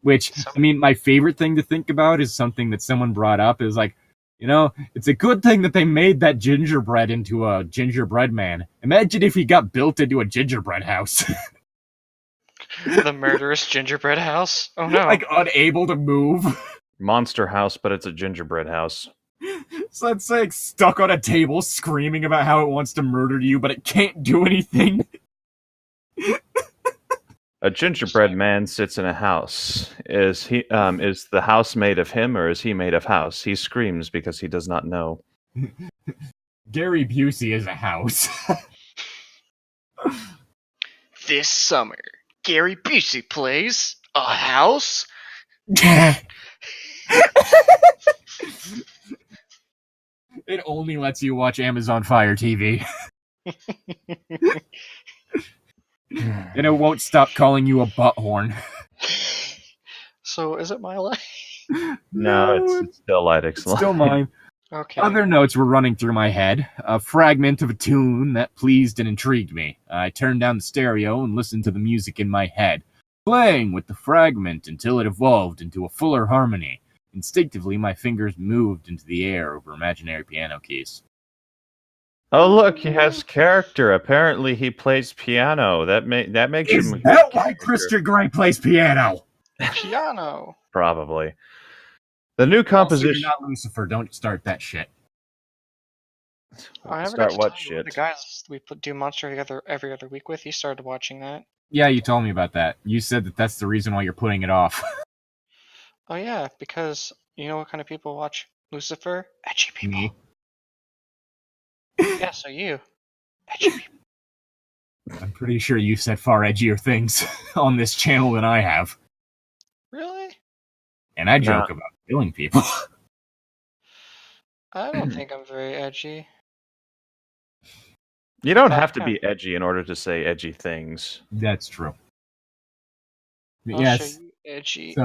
C: Which, I mean, my favorite thing to think about is something that someone brought up is like, you know, it's a good thing that they made that gingerbread into a gingerbread man. Imagine if he got built into a gingerbread house.
A: The murderous gingerbread house? Oh no.
C: Like, unable to move.
B: Monster house, but it's a gingerbread house.
C: So it's like stuck on a table screaming about how it wants to murder you, but it can't do anything.
B: A gingerbread man sits in a house. Is the house made of him, or is he made of house? He screams because he does not know.
C: Gary Busey is a house.
A: This summer, Gary Busey plays a house?
C: It only lets you watch Amazon Fire TV. And it won't stop calling you a butthorn.
A: So, is it my line?
B: No, it's still Llytic's.
C: It's still mine.
A: Okay.
C: Other notes were running through my head. A fragment of a tune that pleased and intrigued me. I turned down the stereo and listened to the music in my head, playing with the fragment until it evolved into a fuller harmony. Instinctively, my fingers moved into the air over imaginary piano keys.
B: Oh, look, he has character. Apparently, he plays piano. That makes him.
C: Is that why Christian Grey plays piano?
A: Piano.
B: Probably. The new composition.
C: Also, you're not Lucifer. Don't start that shit.
A: I never
B: Start
A: got to
B: what
A: tell you,
B: shit?
A: the guys we do Monster every other week with, he started watching that.
C: Yeah, you told me about that. You said that that's the reason why you're putting it off.
A: Oh yeah, because you know what kind of people watch Lucifer? Edgy people.
C: Me.
A: Yeah, so you. Edgy people.
C: I'm pretty sure you said far edgier things on this channel than I have.
A: Really?
C: And I joke about killing people.
A: I don't think I'm very edgy.
B: You don't have to be edgy in order to say edgy things.
C: That's true.
A: I'll
C: Yes.
A: show you edgy.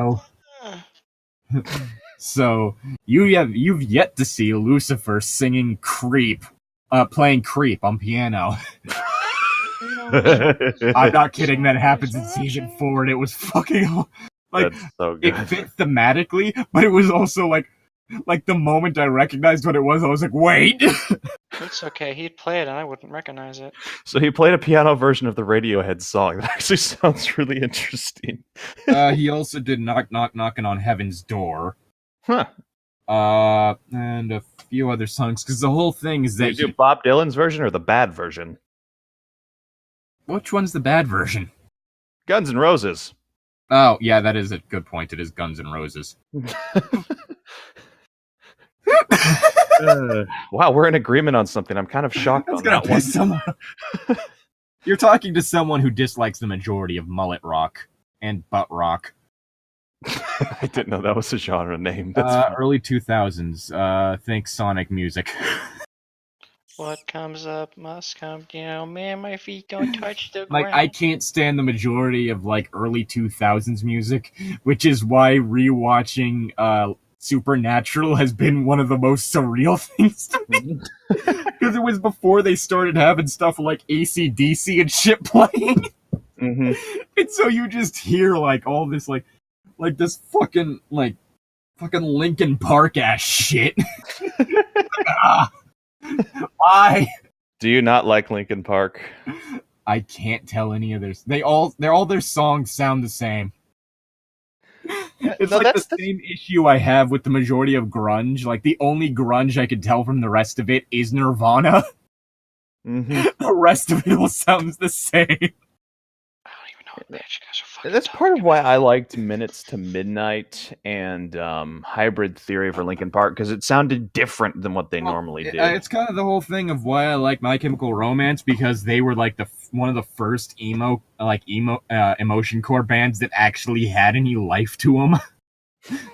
C: So you've yet to see Lucifer singing "Creep," playing "Creep" on piano. I'm not kidding. That happens in season 4, and it was fucking like
B: That's so good.
C: it fit thematically, but it was also like the moment I recognized what it was, I was like, wait.
A: It's okay. He'd play it and I wouldn't recognize it.
B: So he played a piano version of the Radiohead song. That actually sounds really interesting.
C: He also did "Knock Knock Knocking on Heaven's Door."
B: Huh.
C: And a few other songs, because the whole thing is that
B: Did you do Bob Dylan's version or the bad version?
C: Which one's the bad version?
B: Guns N' Roses.
C: Oh, yeah, that is a good point. It is Guns N' Roses.
B: Wow, we're in agreement on something. I'm kind of shocked on that one.
C: Someone. You're talking to someone who dislikes the majority of mullet rock and butt rock.
B: I didn't know that was a genre name. That's
C: Early 2000s. Think Sonic music.
A: What comes up must come down. Man, my feet don't touch the
C: Like,
A: ground.
C: I can't stand the majority of, like, early 2000s music, which is why rewatching Supernatural has been one of the most surreal things to me. Because it was before they started having stuff like AC/DC and shit playing.
B: Mm-hmm.
C: And so you just hear like all this like this fucking Linkin Park ass shit. Why?
B: Do you not like Linkin Park?
C: I can't tell any of theirs. All their songs sound the same. It's
B: No,
C: like the same issue I have with the majority of grunge. Like the only grunge I can tell from the rest of it is Nirvana.
B: Mm-hmm.
C: The rest of it all sounds the same.
A: I don't even know what bitch you guys are fucking
B: That's
A: talking
B: part of why
A: about.
B: I liked Minutes to Midnight and Hybrid Theory for Linkin Park, because it sounded different than what they normally do.
C: It's kind of the whole thing of why I like My Chemical Romance, because they were like one of the first emotion core bands that actually had any life to them.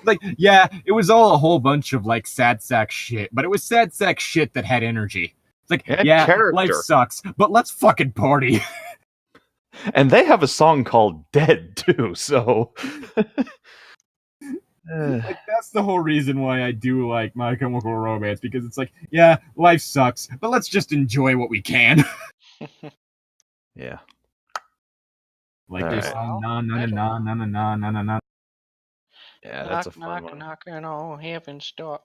C: Like, yeah, it was all a whole bunch of like sad sack shit, but it was sad sack shit that had energy. It's like, yeah,
B: character.
C: Life sucks, but let's fucking party.
B: And they have a song called Dead, too, so...
C: Like, that's the whole reason why I do like My Chemical Romance, because it's like, yeah, life sucks, but let's just enjoy what we can.
B: Yeah.
C: Like, there's song, na.
B: Yeah, that's a fun
A: knock,
B: one.
A: knocking on heaven's door.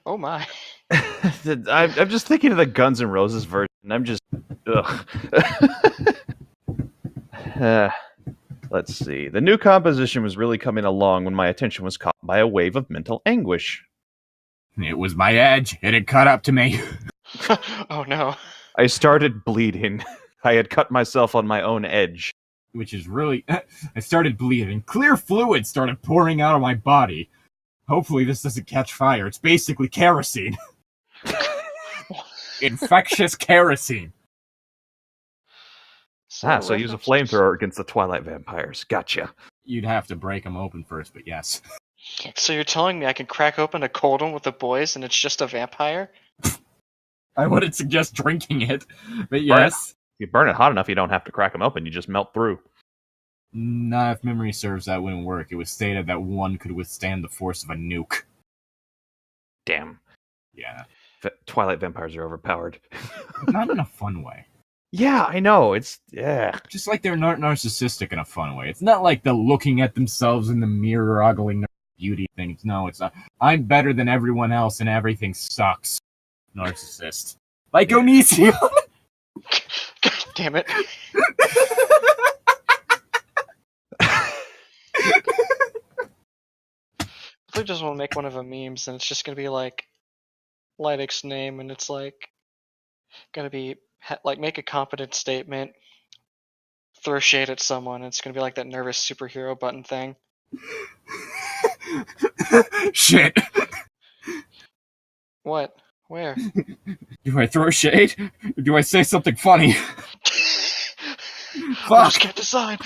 A: Oh my.
B: I'm just thinking of the Guns N' Roses version. I'm just... Ugh. Let's see. The new composition was really coming along when my attention was caught by a wave of mental anguish.
C: It was my edge. It had caught up to me.
A: Oh no.
B: I started bleeding. I had cut myself on my own edge.
C: Which is really... I started bleeding. Clear fluid started pouring out of my body. Hopefully this doesn't catch fire. It's basically kerosene. Infectious kerosene.
B: So use a flamethrower against the Twilight vampires. Gotcha.
C: You'd have to break them open first, but yes.
A: So you're telling me I can crack open a cold one with the boys and it's just a vampire?
C: I wouldn't suggest drinking it, but yes.
B: If you burn it hot enough, you don't have to crack them open. You just melt through.
C: Nah, if memory serves, that wouldn't work. It was stated that one could withstand the force of a nuke.
B: Damn.
C: Yeah.
B: Twilight vampires are overpowered.
C: Not in a fun way.
B: Yeah, I know. It's... Yeah.
C: Just like they're not narcissistic in a fun way. It's not like the looking at themselves in the mirror, ogling their beauty things. No, it's not. I'm better than everyone else and everything sucks. Narcissist. Like Onision!
A: God damn it. They just want to make one of the memes and it's just going to be like Llytic's name and it's like going to be like make a competent statement, throw shade at someone. It's going to be like that nervous superhero button thing.
C: Shit.
A: What? Where?
C: Do I throw shade? Or do I say something funny?
A: I
C: Fuck.
A: just can't decide.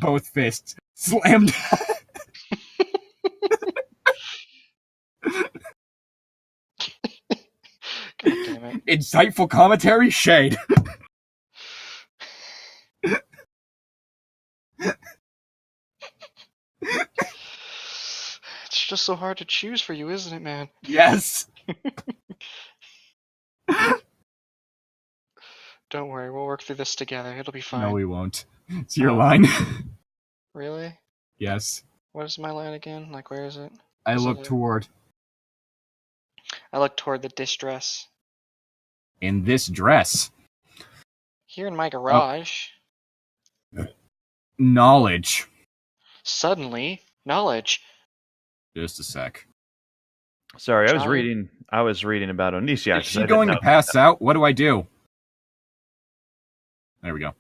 C: Both fists. Slammed.
A: God damn it.
C: Insightful commentary? Shade.
A: It's just so hard to choose for you, isn't it, man?
C: Yes.
A: Don't worry, we'll work through this together. It'll be fine.
C: No, we won't. It's your line.
A: Really?
C: Yes.
A: What is my line again? Like, where is it?
C: I
A: Is
C: look
A: it-
C: toward.
A: I look toward the distress.
C: In this dress.
A: Here in my garage,
C: Knowledge.
A: suddenly, knowledge.
C: Just a sec.
B: Sorry, I
A: Charlie?
B: was reading about Onision.
C: Is she going to pass out? What do I do? There we go.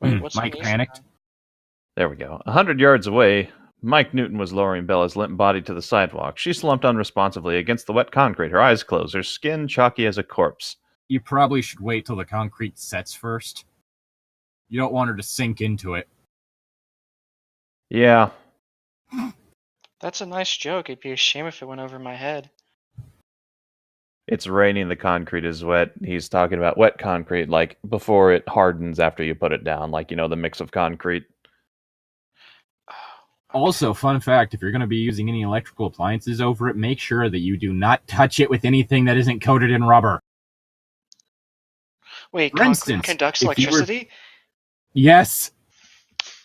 A: Wait, what's
C: Mike
A: Onision?
C: panicked.
B: There we go. 100 yards away, Mike Newton was lowering Bella's limp body to the sidewalk. She slumped unresponsively against the wet concrete, her eyes closed, her skin chalky as a corpse.
C: You probably should wait till the concrete sets first. You don't want her to sink into it.
B: Yeah.
A: That's a nice joke. It'd be a shame if it went over my head.
B: It's raining, the concrete is wet. He's talking about wet concrete, like before it hardens after you put it down, like, you know, the mix of concrete.
C: Also, fun fact, if you're going to be using any electrical appliances over it, make sure that you do not touch it with anything that isn't coated in rubber.
A: Wait,
C: For
A: concrete
C: instance,
A: conducts
C: if you were-
A: electricity?
C: Yes,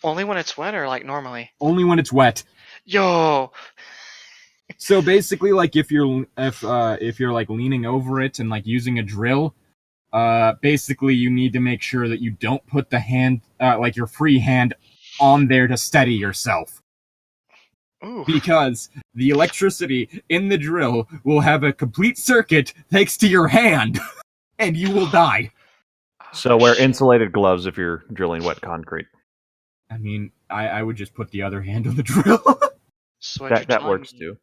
A: Only when it's wet or like normally?
C: only when it's wet.
A: Yo!
C: So basically, like if you're like leaning over it and like using a drill, basically you need to make sure that you don't put the hand, like your free hand, on there to steady yourself.
A: Ooh.
C: Because the electricity in the drill will have a complete circuit thanks to your hand, and you will die.
B: So wear
A: Shit.
B: insulated gloves if you're drilling wet concrete.
C: I mean, I would just put the other hand on the drill.
A: So what you're
B: That
A: telling
B: works
A: me,
B: too.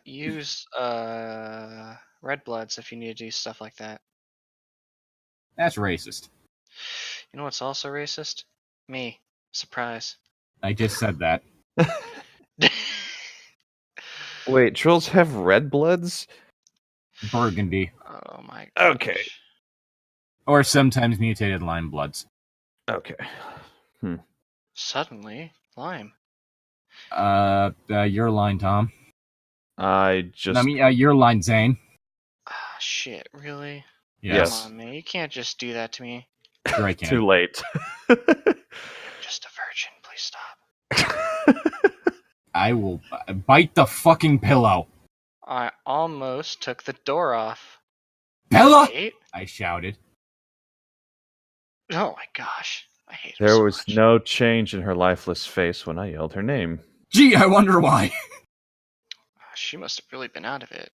A: use red bloods if you need to do stuff like that.
C: That's racist.
A: You know what's also racist? Me. Surprise.
C: I just said that.
B: Wait, trolls have red bloods?
C: Burgundy.
A: Oh my
B: Okay.
A: gosh.
C: Or sometimes mutated lime bloods.
B: Okay.
A: Suddenly, lime.
C: Your line, Tom.
B: Your
C: your line, Zane.
A: Ah, shit, really?
B: Yes.
A: Come on, man. You can't just do that to me.
C: Sure I can.
B: Too late.
A: Just a virgin. Please stop.
C: I will bite the fucking pillow.
A: I almost took the door off.
C: Bella!
A: Wait.
C: I shouted.
A: Oh my gosh. I hate her
B: There
A: so
B: was
A: much.
B: no change in her lifeless face when I yelled her name.
C: Gee, I wonder why.
A: She must have really been out of it.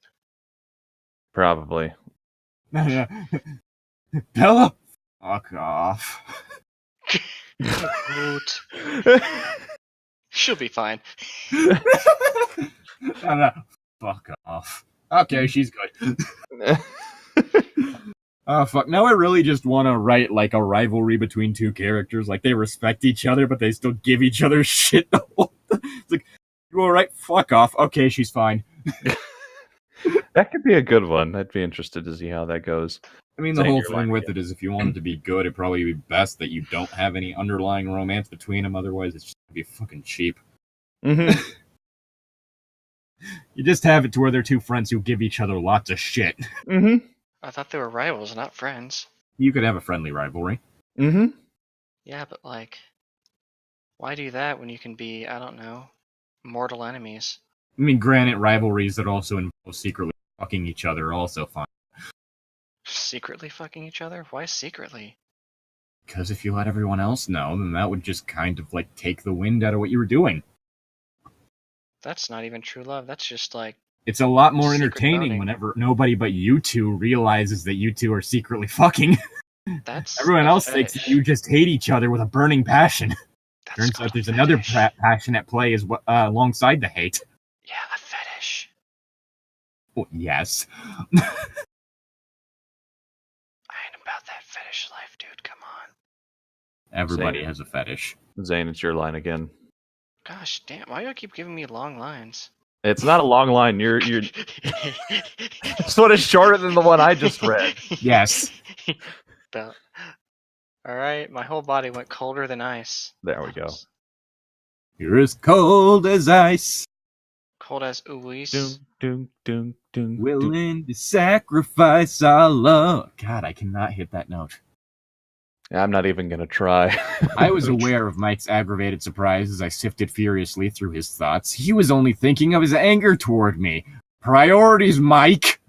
B: Probably.
C: Bella? Fuck off.
A: Hoot. She'll be fine.
C: Fuck off. Okay, she's good. Oh, fuck. Now I really just want to write, like, a rivalry between two characters. Like, they respect each other, but they still give each other shit. It's like, you alright? Fuck off. Okay, she's fine.
B: That could be a good one. I'd be interested to see how that goes.
C: I mean, the
B: Zane,
C: whole
B: your
C: thing
B: line
C: with
B: again.
C: it is if you want it to be good, it'd probably be best that you don't have any underlying romance between them. Otherwise, it's just gonna be fucking cheap.
B: Mm-hmm.
C: You just have it to where they're two friends who give each other lots of shit.
B: Mm-hmm.
A: I thought they were rivals, not friends.
C: You could have a friendly rivalry.
B: Mm-hmm.
A: Yeah, but like, why do that when you can be, I don't know, mortal enemies?
C: I mean, granted, rivalries that also involve secretly fucking each other are also fine.
A: Secretly fucking each other? Why secretly?
C: Because if you let everyone else know, then that would just kind of, like, take the wind out of what you were doing.
A: That's not even true love. That's just like,
C: It's a lot more
A: Secret
C: entertaining
A: boning.
C: whenever nobody but you two realizes that you two are secretly fucking.
A: that's
C: Everyone
A: a
C: else thinks
A: fetish.
C: that you just hate each other with a burning passion.
A: That's
C: Turns
A: called
C: out there's
A: a
C: another
A: fetish.
C: passion at play alongside the hate.
A: Yeah, a fetish.
C: Well, yes.
A: I ain't about that fetish life, dude. Come on.
C: Everybody
B: Same.
C: has a fetish.
B: Zane, it's your line again.
A: Gosh damn, why do you keep giving me long lines?
B: It's not a long line. You're this one is shorter than the one I just read.
C: Yes.
A: Alright, my whole body went colder than ice.
B: There we go.
C: You're as cold as ice,
A: Cold as ooies.
B: Doom, doom, doom, doom, doom.
C: willing to sacrifice our love. God, I cannot hit that note.
B: I'm not even gonna try.
C: I was aware of Mike's aggravated surprise as I sifted furiously through his thoughts. He was only thinking of his anger toward me. Priorities, Mike!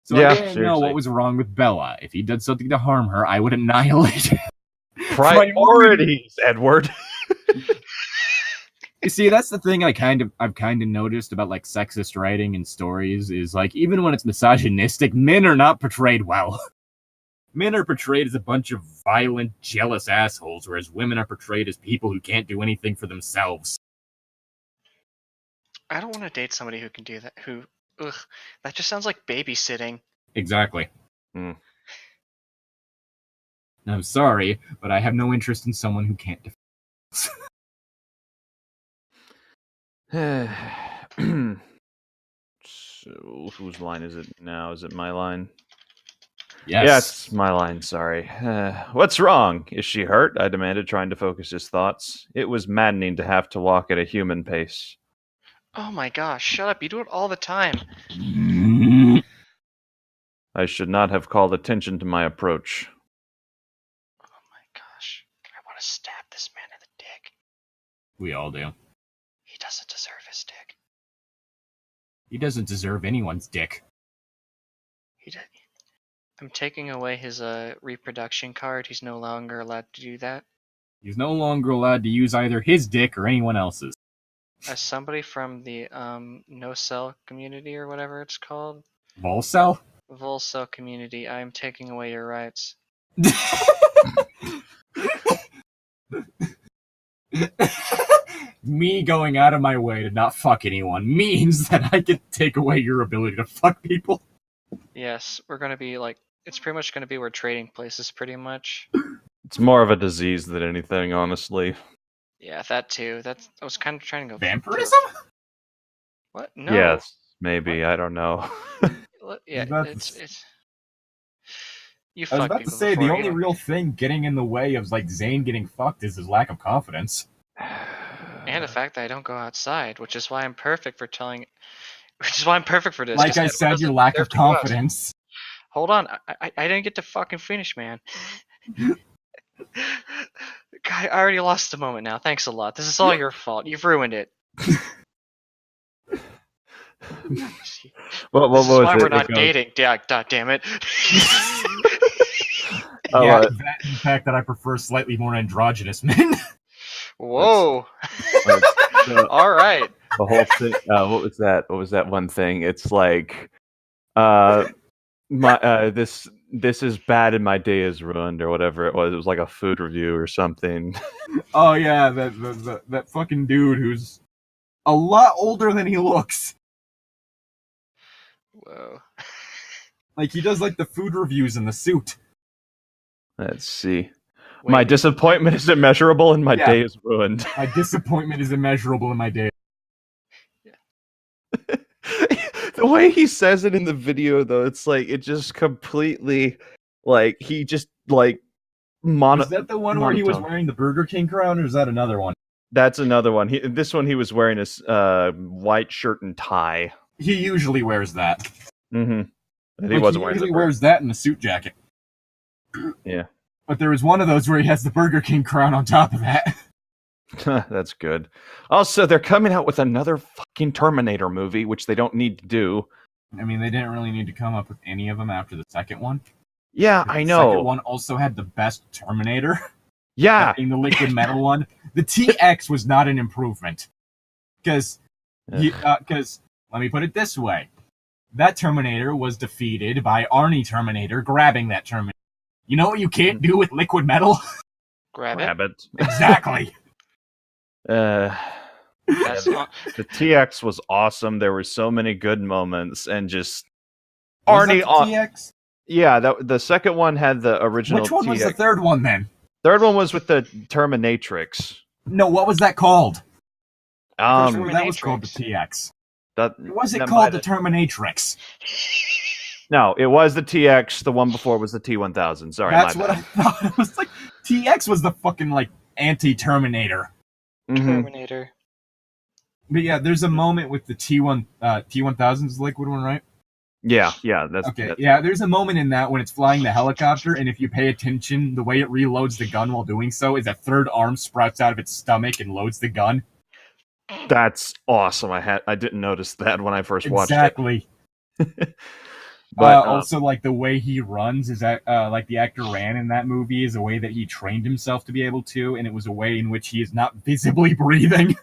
C: So
B: Yeah,
C: I didn't know
B: seriously.
C: what was wrong with Bella. If he did something to harm her, I would annihilate him.
B: Priorities, Edward.
C: You see, that's the thing I've kind of noticed about like sexist writing and stories is like even when it's misogynistic, men are not portrayed well. Men are portrayed as a bunch of violent, jealous assholes, whereas women are portrayed as people who can't do anything for themselves.
A: I don't want to date somebody who can do that. Ugh, that just sounds like babysitting.
C: Exactly.
B: Mm.
C: I'm sorry, but I have no interest in someone who can't defend.
B: So, whose line is it now? Is it my line?
C: Yes.
B: Yeah, it's my line, sorry. What's wrong? Is she hurt? I demanded, trying to focus his thoughts. It was maddening to have to walk at a human pace.
A: Oh my gosh, shut up. You do it all the time.
B: I should not have called attention to my approach.
A: Oh my gosh. I want to stab this man in the dick.
C: We all do.
A: He doesn't deserve his dick.
C: He doesn't deserve anyone's dick.
A: I'm taking away his reproduction card. He's no longer allowed to do that.
C: He's no longer allowed to use either his dick or anyone else's.
A: As somebody from the no-cell community or whatever it's called,
C: Volcel?
A: Volcel community, I am taking away your rights.
C: Me going out of my way to not fuck anyone means that I can take away your ability to fuck people.
A: Yes, we're gonna be like, it's pretty much gonna be where trading places, pretty much.
B: It's more of a disease than anything, honestly.
A: Yeah, that too. I was kind of trying to go.
C: Vampirism?
A: What? No.
B: Yes, maybe. I don't know.
A: Yeah,
C: That's-
A: it's. You
C: I was
A: fuck
C: about to
A: people
C: say, the
A: before,
C: only
A: you-
C: real thing getting in the way of, like, Zane getting fucked is his lack of confidence.
A: And the fact that I don't go outside, which is why I'm perfect for telling. Which is why I'm perfect for this.
C: Like
A: 'cause
C: I
A: everyone
C: said, your
A: doesn't
C: lack
A: deserve
C: of
A: to go outside.
C: confidence.
A: Hold on, I didn't get to fucking finish, man. Guy, I already lost the moment now. Thanks a lot. This is all your fault. You've ruined it.
B: What
A: This is
B: was
A: why
B: it?
A: we're
B: It
A: not
B: goes-
A: dating. God damn it.
B: Oh,
C: Yeah, that and the fact that I prefer slightly more androgynous men.
A: Whoa.
B: the
A: All right.
B: whole thing. What was that? What was that one thing? It's like, this is bad and my day is ruined, or whatever it was. It was like a food review or something.
C: Oh yeah, that fucking dude who's a lot older than he looks.
A: Whoa.
C: Like, he does, like, the food reviews in the suit.
B: Let's see.
A: Wait,
B: My disappointment is immeasurable and my
C: Yeah.
B: day is ruined.
C: My disappointment is immeasurable in my day.
B: The way he says it in the video, though, it's like it just completely, like, he just like
C: Is that the one where he was
B: monotone.
C: wearing the Burger King crown, or is that another one?
B: That's another one. This one he was wearing his white shirt and tie.
C: He usually wears that.
B: Mm-hmm. And he
C: Like,
B: wasn't
C: he
B: wearing
C: usually
B: the
C: wears that in a suit jacket.
B: Yeah.
C: But there was one of those where he has the Burger King crown on top of that.
B: That's good. Also, they're coming out with another fucking Terminator movie, which they don't need to do.
C: I mean, they didn't really need to come up with any of them after the second one.
B: Yeah, I
C: The second
B: know.
C: one also had the best Terminator.
B: Yeah.
C: In the liquid metal one. The TX was not an improvement. Because, let me put it this way. That Terminator was defeated by Arnie Terminator grabbing that Terminator. You know what you can't do with liquid metal?
A: grab it.
B: Rabbit.
C: Exactly.
A: That's not.
B: The TX was awesome. There were so many good moments, and just
C: Was
B: Arnie
C: that
B: on.
C: the TX?
B: Yeah, the second one had the original.
C: Which one was
B: TX.
C: the third one then?
B: Third one was with the Terminatrix.
C: No, what was that called?
B: Um,
C: That was called the TX.
B: that
C: Was it
B: that
C: called
B: might
C: the Terminatrix?
B: No, it was the TX. The one before was the T1000. Sorry,
C: That's
B: my
C: what
B: bad.
C: I thought. It was like TX was the fucking like anti-Terminator.
B: Mhm.
A: Terminator.
C: But yeah, there's a moment with the T1000's liquid one, right?
B: Yeah, that's
C: Okay,
B: that's-
C: yeah, there's a moment in that when it's flying the helicopter, and if you pay attention, the way it reloads the gun while doing so is a third arm sprouts out of its stomach and loads the gun.
B: That's awesome. I didn't notice that when I first watched
C: Exactly.
B: it. But
C: Also, like the way he runs is that, like the actor ran in that movie is a way that he trained himself to be able to, and it was a way in which he is not visibly breathing.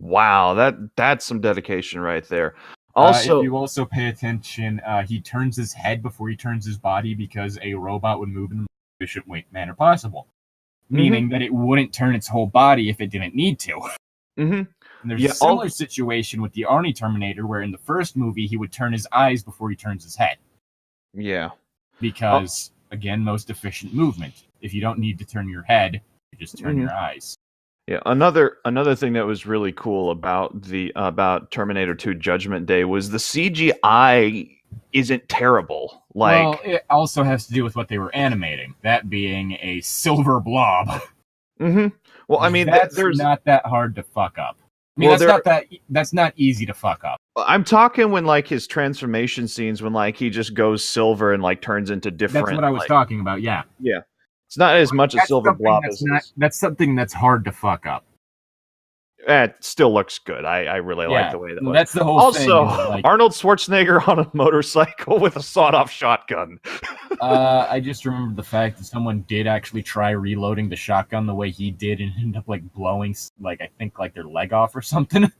B: wow, that's some dedication right there. Also,
C: if you also pay attention, he turns his head before he turns his body because a robot would move in the most efficient manner possible. Meaning that it wouldn't turn its whole body if it didn't need to.
B: mhm.
C: And there's
B: Yeah,
C: a similar situation with the Arnie Terminator, where in the first movie he would turn his eyes before he turns his head.
B: Yeah.
C: Because, again, most efficient movement. If you don't need to turn your head, you just turn your eyes.
B: Yeah, another thing that was really cool about about Terminator 2 Judgment Day was the CGI isn't terrible.
C: Well, it also has to do with what they were animating. That being a silver blob.
B: Mm-hmm. Well, I mean,
C: that's
B: there's
C: not that hard to fuck up. I mean, that's not easy to fuck up.
B: I'm talking when like his transformation scenes when like he just goes silver and like turns into different.
C: That's what I was talking about. Yeah.
B: Yeah. It's not as much a silver blob as
C: that's something that's hard to fuck up.
B: It still looks good. I really like the way that looks.
C: That's the whole thing.
B: Also, like, Arnold Schwarzenegger on a motorcycle with a sawed-off shotgun.
C: I just remembered the fact that someone did actually try reloading the shotgun the way he did and ended up like blowing, like I think like their leg off or something.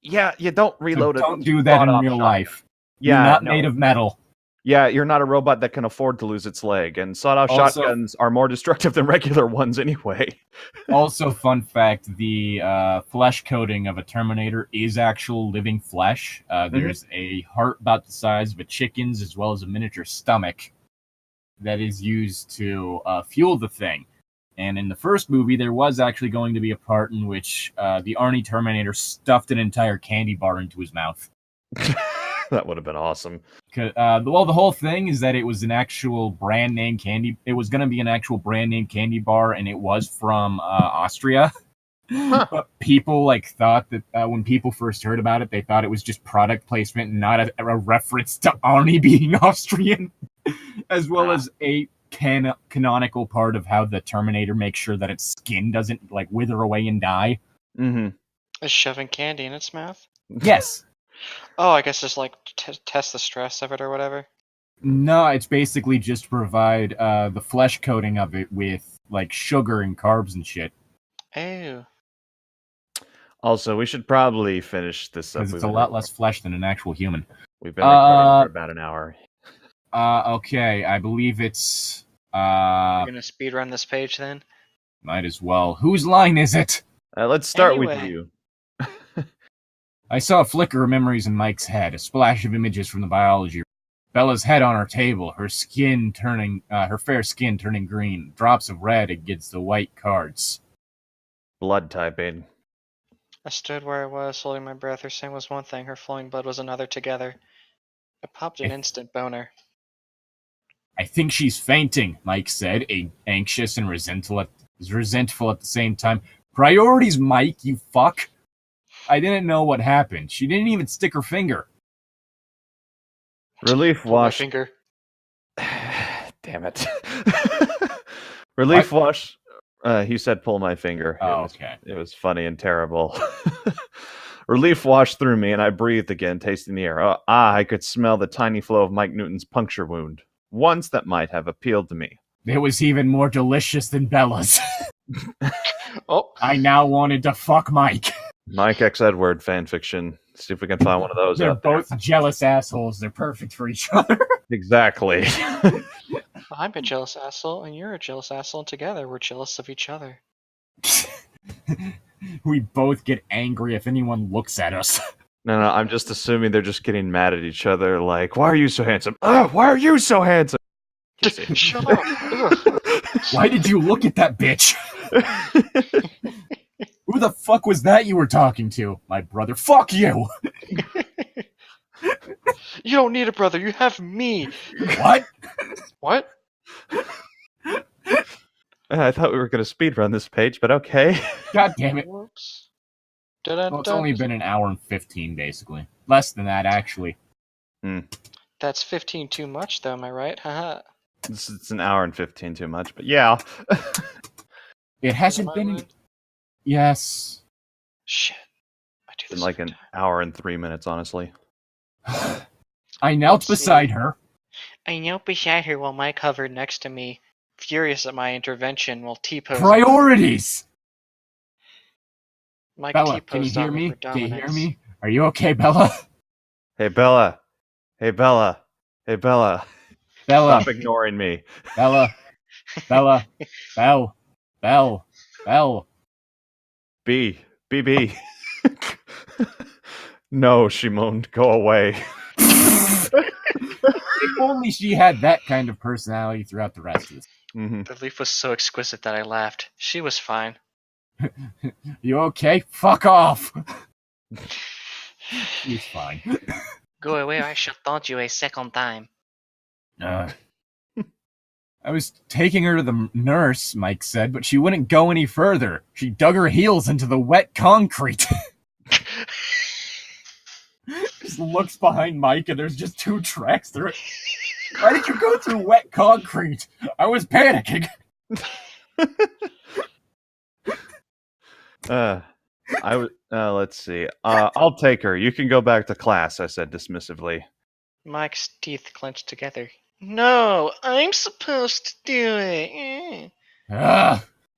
B: Yeah, you don't reload it.
C: Don't do that in real life. Yeah, you're not made of metal.
B: Yeah, you're not a robot that can afford to lose its leg, and sawed-off shotguns are more destructive than regular ones anyway.
C: Also, fun fact, the flesh coating of a Terminator is actual living flesh. There's a heart about the size of a chicken's, as well as a miniature stomach that is used to fuel the thing. And in the first movie, there was actually going to be a part in which the Arnie Terminator stuffed an entire candy bar into his mouth.
B: That would have been awesome.
C: Well, the whole thing is that it was an actual brand name candy. It was going to be an actual brand name candy bar, and it was from Austria. Huh. But people like thought that when people first heard about it, they thought it was just product placement, and not a reference to Arnie being Austrian, as well as a canonical part of how the Terminator makes sure that its skin doesn't like wither away and die.
B: Mm-hmm.
A: Is shoving candy in its mouth?
C: Yes.
A: Oh, I guess just like test the stress of it or whatever.
C: No, it's basically just to provide the flesh coating of it with like sugar and carbs and shit.
A: Ew.
B: Also, we should probably finish this up.
C: Because it's a lot less flesh than an actual human.
B: We've been recording for about an hour.
C: Okay, I believe it's...
A: We're gonna speedrun this page then?
C: Might as well. Whose line is it?
B: Let's start with you.
C: I saw a flicker of memories in Mike's head, a splash of images from the biology room. Bella's head on her table, her fair skin turning green, drops of red against the white cards.
B: Blood typing.
A: I stood where I was, holding my breath. Her saying was one thing, her flowing blood was another together. I popped an instant boner.
C: I think she's fainting, Mike said, anxious and resentful at the same time. Priorities, Mike, you fuck. I didn't know what happened. She didn't even stick her finger.
B: Relief wash.
A: Finger.
B: Damn it. Relief wash. He said pull my finger.
C: Oh, okay.
B: It was funny and terrible. Relief washed through me, and I breathed again, tasting the air. I could smell the tiny flow of Mike Newton's puncture wound. Once that might have appealed to me.
C: It was even more delicious than Bella's.
A: Oh.
C: I now wanted to fuck Mike.
B: Mike X Edward fanfiction. See if we can find one of those.
C: They're both jealous assholes. They're perfect for each other.
B: Exactly.
A: I'm a jealous asshole, and you're a jealous asshole, and together we're jealous of each other.
C: We both get angry if anyone looks at us.
B: No, I'm just assuming they're just getting mad at each other, like, why are you so handsome? Why are you so handsome?
A: Shut up.
C: Why did you look at that bitch? Who the fuck was that you were talking to? My brother. Fuck you!
A: You don't need a brother, you have me.
C: What?
A: What?
B: I thought we were going to speedrun this page, but okay.
C: God damn it.
A: Whoops.
C: Well, it's only been an hour and 15, basically. Less than that, actually.
A: That's 15 too much, though, am I right? Haha.
B: It's an hour and 15 too much, but yeah.
C: It hasn't been... Yes.
A: Shit. I do
B: It's
A: this
B: been like an hour and 3 minutes, honestly.
C: I knelt beside her.
A: I knelt beside her while Mike hovered next to me, furious at my intervention while T-posed.
C: Priorities!
A: Mike
C: Bella, can you hear me? Can you hear me? Are you okay, Bella?
B: Hey, Bella. Hey, Bella. Hey, Bella.
C: Bella.
B: Stop ignoring me.
C: Bella. Bella. Bell. Bell. Bell.
B: B. No, she moaned. Go away.
C: If only she had that kind of personality throughout the rest of this.
B: Mm-hmm.
A: The leaf was so exquisite that I laughed. She was fine.
C: You okay? Fuck off! She's fine.
A: Go away, I shall taunt you a second time.
C: I was taking her to the nurse, Mike said, but she wouldn't go any further. She dug her heels into the wet concrete. Just looks behind Mike and there's just 2 tracks through it. Why did you go through wet concrete? I was panicking.
B: Let's see. I'll take her. You can go back to class, I said dismissively.
A: Mike's teeth clenched together. No, I'm supposed to do it.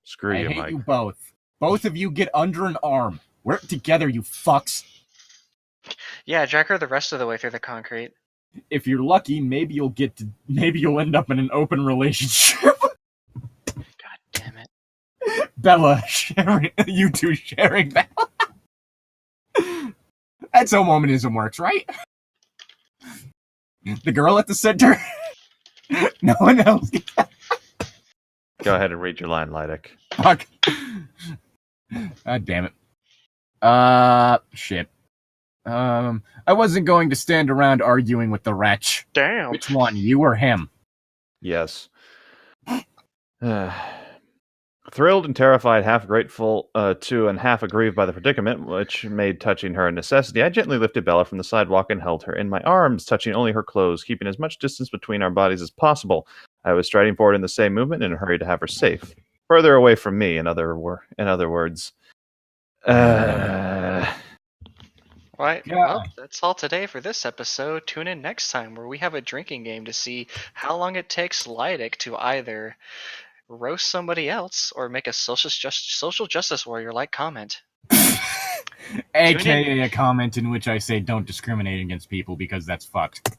B: Screw you,
C: I hate
B: Mike.
C: you both. Both of you get under an arm. Work together, you fucks.
A: Yeah, drag her the rest of the way through the concrete.
C: If you're lucky, maybe you'll end up in an open relationship.
A: God damn it.
C: Bella you two sharing Bella. That's how monism works, right? The girl at the center. No one else gets that.
B: Go ahead and read your line, Llytic.
C: Fuck. God damn it. Shit. I wasn't going to stand around arguing with the wretch.
A: Damn.
C: Which one, you or him?
B: Yes. Thrilled and terrified, half grateful to and half aggrieved by the predicament, which made touching her a necessity, I gently lifted Bella from the sidewalk and held her in my arms, touching only her clothes, keeping as much distance between our bodies as possible. I was striding forward in the same movement in a hurry to have her safe. Further away from me, in other words.
A: Right.
C: Yeah.
A: Well, that's all today for this episode. Tune in next time where we have a drinking game to see how long it takes Llytic to either roast somebody else or make a social justice warrior like comment.
C: AKA a comment in which I say don't discriminate against people because that's fucked.